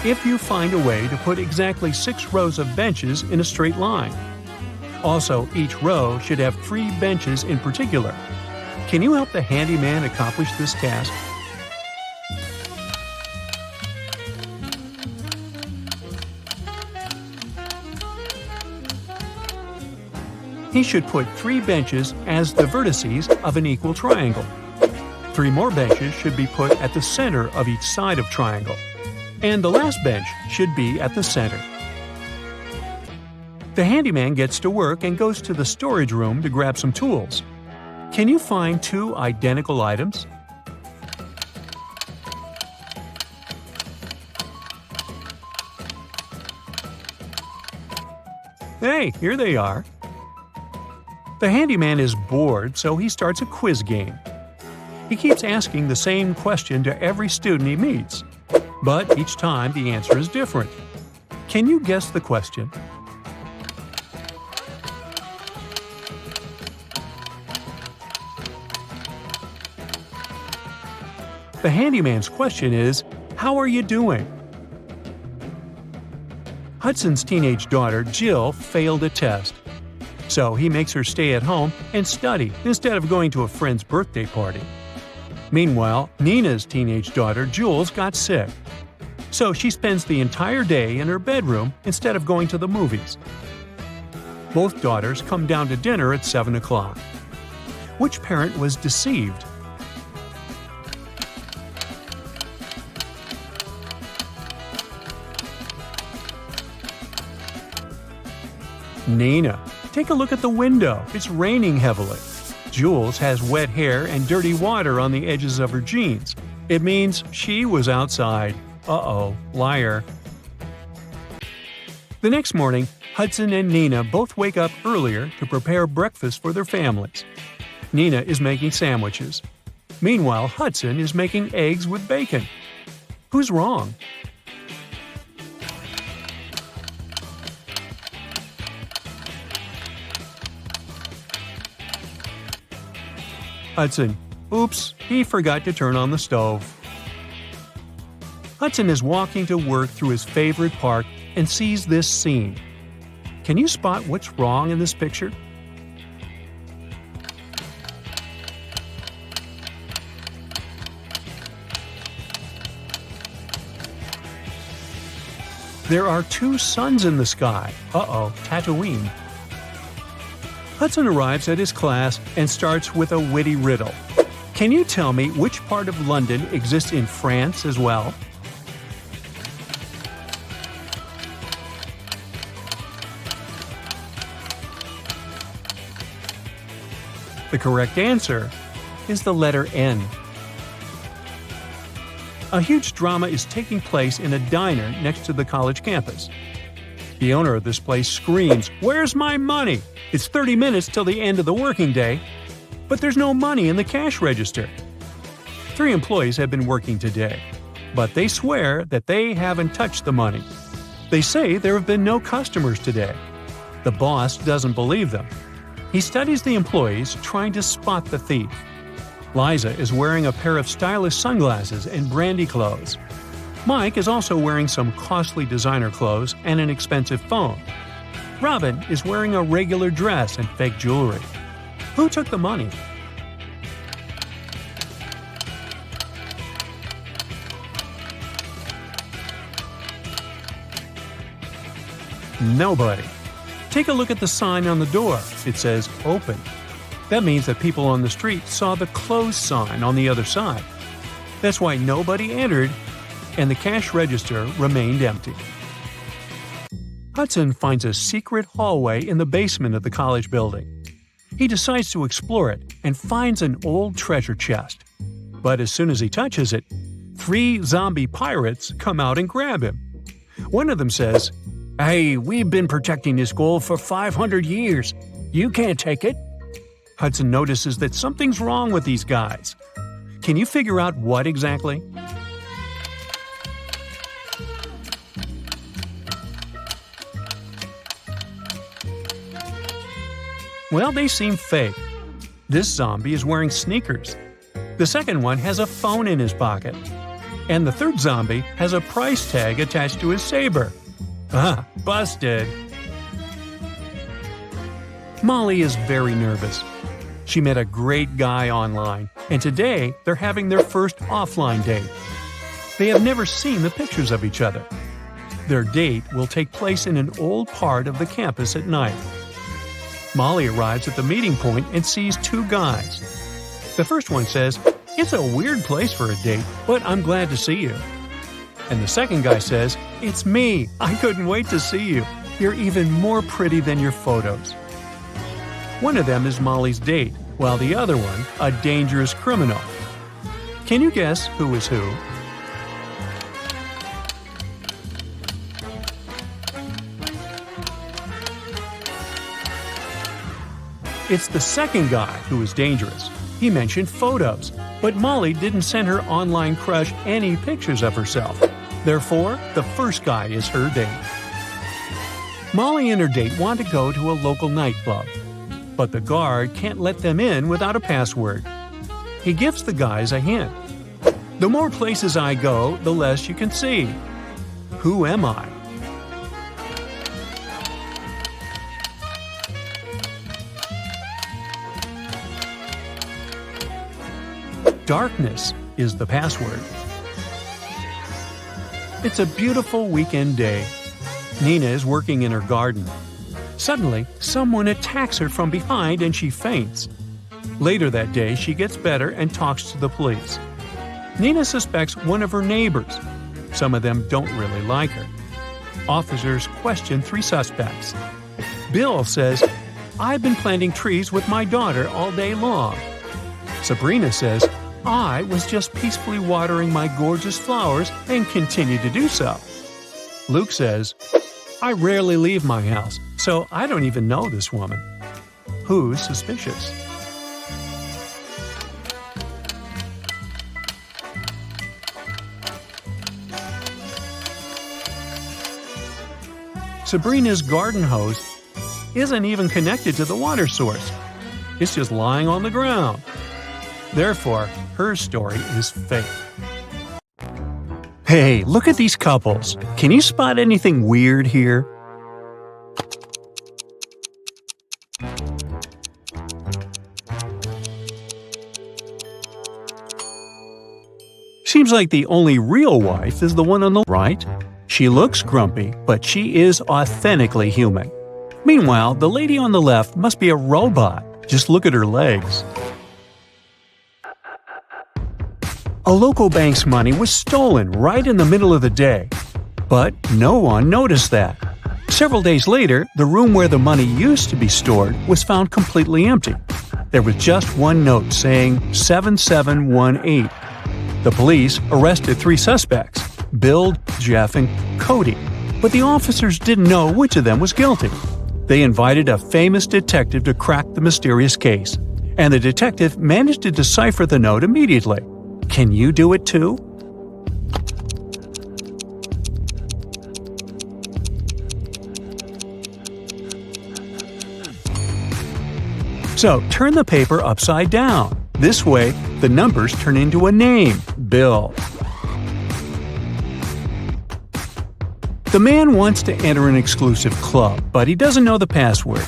if you find a way to put exactly 6 rows of benches in a straight line. Also, each row should have 3 benches in particular. Can you help the handyman accomplish this task? He should put 3 benches as the vertices of an equal triangle. 3 more benches should be put at the center of each side of triangle. And the last bench should be at the center. The handyman gets to work and goes to the storage room to grab some tools. Can you find 2 identical items? Hey, here they are. The handyman is bored, so he starts a quiz game. He keeps asking the same question to every student he meets, but each time the answer is different. Can you guess the question? The handyman's question is, "How are you doing?" Hudson's teenage daughter, Jill, failed a test. So he makes her stay at home and study instead of going to a friend's birthday party. Meanwhile, Nina's teenage daughter Jules got sick. So she spends the entire day in her bedroom instead of going to the movies. Both daughters come down to dinner at 7 o'clock. Which parent was deceived? Nina. Take a look at the window. It's raining heavily. Jules has wet hair and dirty water on the edges of her jeans. It means she was outside. Uh-oh, liar. The next morning, Hudson and Nina both wake up earlier to prepare breakfast for their families. Nina is making sandwiches. Meanwhile, Hudson is making eggs with bacon. Who's wrong? Hudson. Oops, he forgot to turn on the stove. Hudson is walking to work through his favorite park and sees this scene. Can you spot what's wrong in this picture? There are two suns in the sky. Uh-oh, Tatooine. Hudson arrives at his class and starts with a witty riddle. Can you tell me which part of London exists in France as well? The correct answer is the letter N. A huge drama is taking place in a diner next to the college campus. The owner of this place screams, "Where's my money? It's 30 minutes till the end of the working day." But there's no money in the cash register. 3 employees have been working today, but they swear that they haven't touched the money. They say there have been no customers today. The boss doesn't believe them. He studies the employees, trying to spot the thief. Liza is wearing a pair of stylish sunglasses and brandy clothes. Mike is also wearing some costly designer clothes and an expensive phone. Robin is wearing a regular dress and fake jewelry. Who took the money? Nobody. Take a look at the sign on the door. It says open. That means that people on the street saw the closed sign on the other side. That's why nobody entered and the cash register remained empty. Hudson finds a secret hallway in the basement of the college building. He decides to explore it and finds an old treasure chest. But as soon as he touches it, 3 zombie pirates come out and grab him. One of them says, "Hey, we've been protecting this gold for 500 years. You can't take it." Hudson notices that something's wrong with these guys. Can you figure out what exactly? Well, they seem fake. This zombie is wearing sneakers. The second one has a phone in his pocket. And the third zombie has a price tag attached to his saber. Ah, busted. Molly is very nervous. She met a great guy online, and today they're having their first offline date. They have never seen the pictures of each other. Their date will take place in an old part of the campus at night. Molly arrives at the meeting point and sees 2 guys. The first one says, "It's a weird place for a date, but I'm glad to see you." And the second guy says, "It's me. I couldn't wait to see you. You're even more pretty than your photos." One of them is Molly's date, while the other one, a dangerous criminal. Can you guess who is who? It's the second guy who is dangerous. He mentioned photos, but Molly didn't send her online crush any pictures of herself. Therefore, the first guy is her date. Molly and her date want to go to a local nightclub, but the guard can't let them in without a password. He gives the guys a hint. "The more places I go, the less you can see. Who am I?" darkness is the password. It's a beautiful weekend day. Nina is working in her garden. Suddenly, someone attacks her from behind and she faints. Later that day, she gets better and talks to the police. Nina suspects one of her neighbors. Some of them don't really like her. Officers question 3 suspects. Bill says, "I've been planting trees with my daughter all day long." Sabrina says, "I was just peacefully watering my gorgeous flowers and continue to do so." Luke says, "I rarely leave my house, so I don't even know this woman." Who's suspicious? Sabrina's garden hose isn't even connected to the water source. It's just lying on the ground. Therefore, her story is fake. Hey, look at these couples. Can you spot anything weird here? Seems like the only real wife is the one on the right. She looks grumpy, but she is authentically human. Meanwhile, the lady on the left must be a robot. Just look at her legs. A local bank's money was stolen right in the middle of the day. But no one noticed that. Several days later, the room where the money used to be stored was found completely empty. There was just one note saying 7718. The police arrested 3 suspects, Bill, Jeff, and Cody, but the officers didn't know which of them was guilty. They invited a famous detective to crack the mysterious case, and the detective managed to decipher the note immediately. Can you do it too? So, turn the paper upside down. This way, the numbers turn into a name, Bill. The man wants to enter an exclusive club, but he doesn't know the password.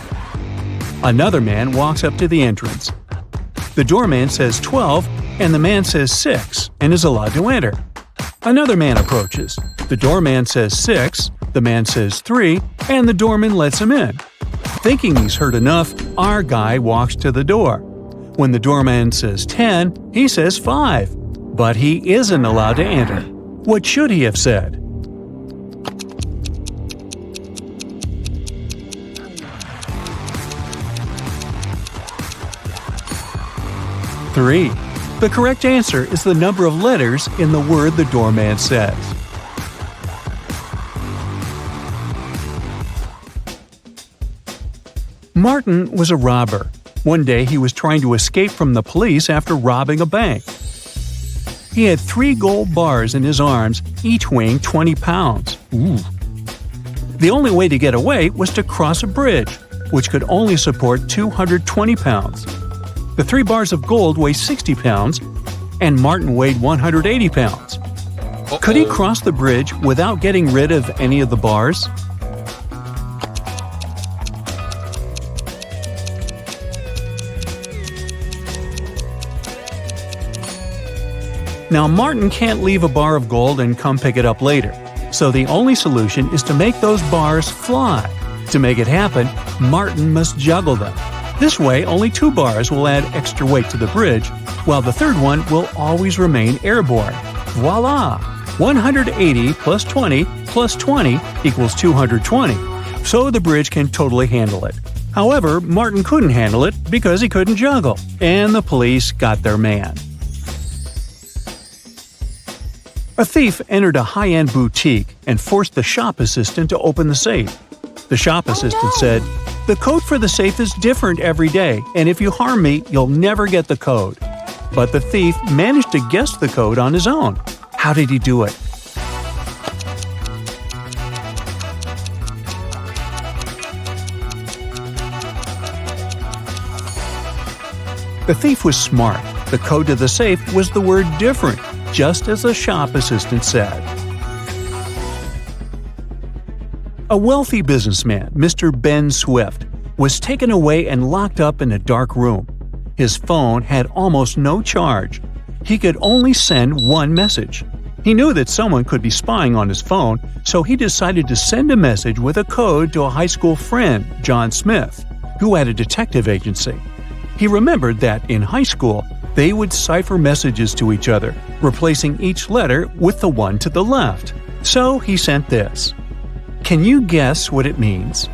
Another man walks up to the entrance. The doorman says 12, and the man says 6, and is allowed to enter. Another man approaches. The doorman says 6, the man says 3, and the doorman lets him in. Thinking he's heard enough, our guy walks to the door. When the doorman says 10, he says 5. But he isn't allowed to enter. What should he have said? Three. The correct answer is the number of letters in the word the doorman says. Martin was a robber. One day he was trying to escape from the police after robbing a bank. He had 3 gold bars in his arms, each weighing 20 pounds. Ooh. The only way to get away was to cross a bridge, which could only support 220 pounds. The 3 bars of gold weigh 60 pounds, and Martin weighed 180 pounds. Could he cross the bridge without getting rid of any of the bars? Now, Martin can't leave a bar of gold and come pick it up later, so the only solution is to make those bars fly. To make it happen, Martin must juggle them. This way, only 2 bars will add extra weight to the bridge, while the third one will always remain airborne. Voila! 180 plus 20 plus 20 equals 220, so the bridge can totally handle it. However, Martin couldn't handle it because he couldn't juggle, and the police got their man. A thief entered a high-end boutique and forced the shop assistant to open the safe. The shop assistant said, "The code for the safe is different every day, and if you harm me, you'll never get the code." But the thief managed to guess the code on his own. How did he do it? The thief was smart. The code to the safe was the word different, just as the shop assistant said. A wealthy businessman, Mr. Ben Swift, was taken away and locked up in a dark room. His phone had almost no charge. he could only send one message. He knew that someone could be spying on his phone, so he decided to send a message with a code to a high school friend, John Smith, who had a detective agency. He remembered that in high school, they would cipher messages to each other, replacing each letter with the one to the left. So he sent this. Can you guess what it means?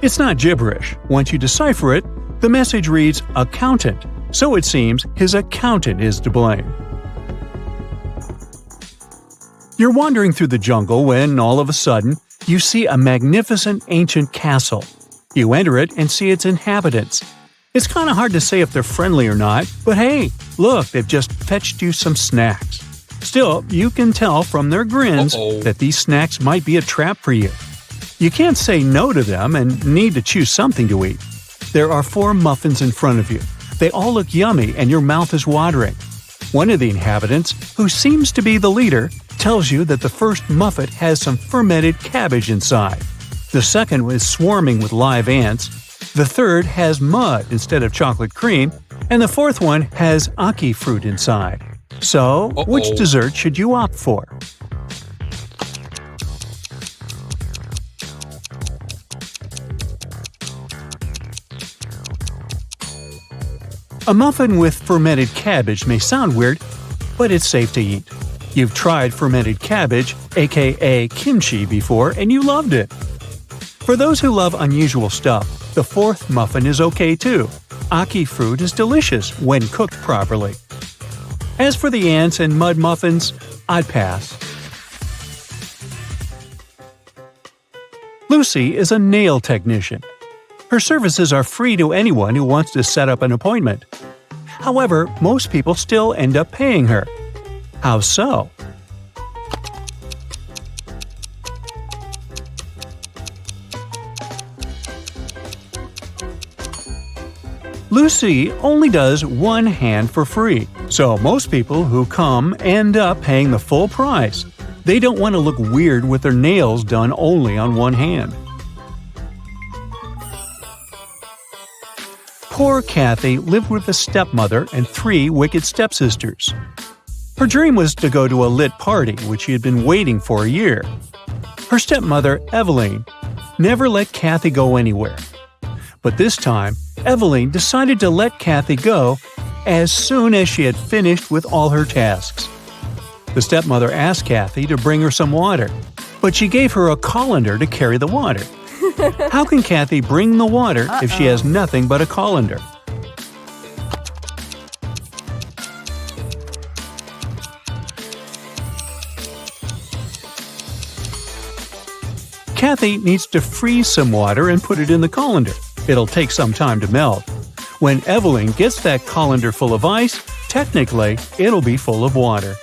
It's not gibberish. Once you decipher it, the message reads accountant, so it seems his accountant is to blame. You're wandering through the jungle when, all of a sudden, you see a magnificent ancient castle. You enter it and see its inhabitants. It's kind of hard to say if they're friendly or not, but hey, look, they've just fetched you some snacks. Still, you can tell from their grins that these snacks might be a trap for you. You can't say no to them and need to choose something to eat. There are 4 muffins in front of you. They all look yummy and your mouth is watering. One of the inhabitants, who seems to be the leader, tells you that the first muffin has some fermented cabbage inside. The second is swarming with live ants. The third has mud instead of chocolate cream. And the fourth one has ackee fruit inside. So, which dessert should you opt for? A muffin with fermented cabbage may sound weird, but it's safe to eat. You've tried fermented cabbage, aka kimchi, before and you loved it. For those who love unusual stuff, the fourth muffin is okay too. Ackee fruit is delicious when cooked properly. As for the ants and mud muffins, I'd pass. Lucy is a nail technician. Her services are free to anyone who wants to set up an appointment. However, most people still end up paying her. How so? Lucy only does one hand for free, so most people who come end up paying the full price. They don't want to look weird with their nails done only on one hand. Poor Kathy lived with a stepmother and 3 wicked stepsisters. Her dream was to go to a lit party, which she had been waiting for a year. Her stepmother, Eveline, never let Kathy go anywhere. But this time, Eveline decided to let Kathy go as soon as she had finished with all her tasks. The stepmother asked Kathy to bring her some water, but she gave her a colander to carry the water. How can Kathy bring the water if she has nothing but a colander? Kathy needs to freeze some water and put it in the colander. It'll take some time to melt. When Eveline gets that colander full of ice, technically, it'll be full of water.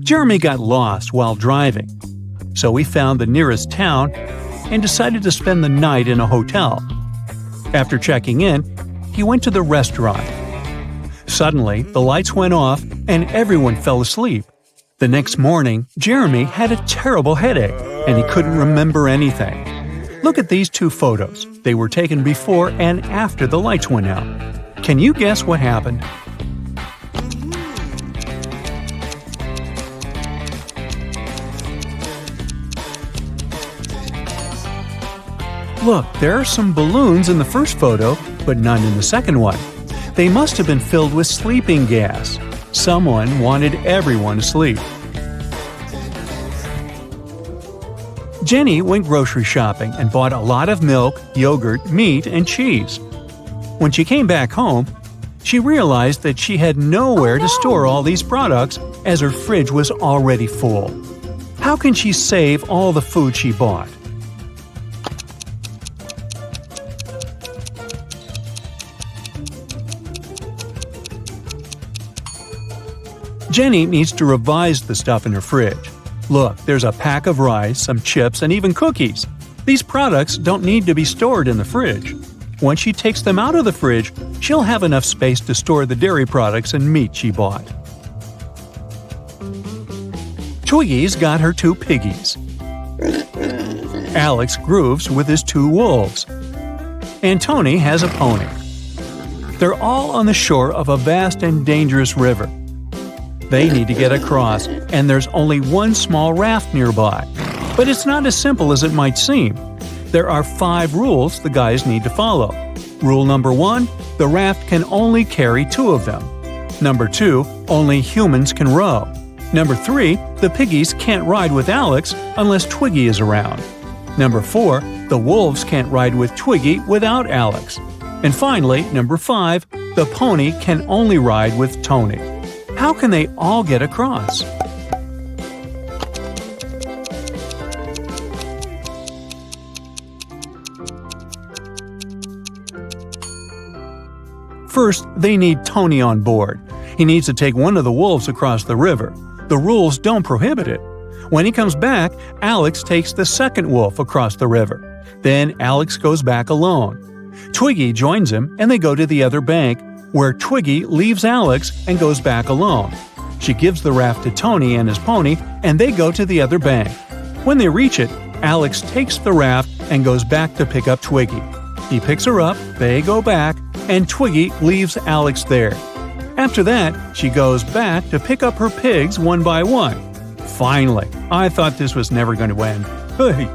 Jeremy got lost while driving, so he found the nearest town and decided to spend the night in a hotel. After checking in, he went to the restaurant. Suddenly, the lights went off and everyone fell asleep. The next morning, Jeremy had a terrible headache and he couldn't remember anything. Look at these 2 photos. They were taken before and after the lights went out. Can you guess what happened? Look, there are some balloons in the first photo, but none in the second one. They must have been filled with sleeping gas. Someone wanted everyone to sleep. Jenny went grocery shopping and bought a lot of milk, yogurt, meat, and cheese. When she came back home, she realized that she had nowhere to store all these products as her fridge was already full. How can she save all the food she bought? Jenny needs to revise the stuff in her fridge. Look, there's a pack of rice, some chips, and even cookies. These products don't need to be stored in the fridge. Once she takes them out of the fridge, she'll have enough space to store the dairy products and meat she bought. Twiggy's got her 2 piggies. Alex grooves with his 2 wolves. And Tony has a pony. They're all on the shore of a vast and dangerous river. They need to get across, and there's only one small raft nearby. But it's not as simple as it might seem. There are 5 rules the guys need to follow. Rule number 1, the raft can only carry 2 of them. Number 2, only humans can row. Number 3, the piggies can't ride with Alex unless Twiggy is around. Number 4, the wolves can't ride with Twiggy without Alex. And finally, number 5, the pony can only ride with Tony. How can they all get across? First, they need Tony on board. He needs to take one of the wolves across the river. The rules don't prohibit it. When he comes back, Alex takes the second wolf across the river. Then Alex goes back alone. Twiggy joins him and they go to the other bank, where Twiggy leaves Alex and goes back alone. She gives the raft to Tony and his pony, and they go to the other bank. When they reach it, Alex takes the raft and goes back to pick up Twiggy. He picks her up, they go back, and Twiggy leaves Alex there. After that, she goes back to pick up her pigs one by one. Finally, I thought this was never going to end. Hey!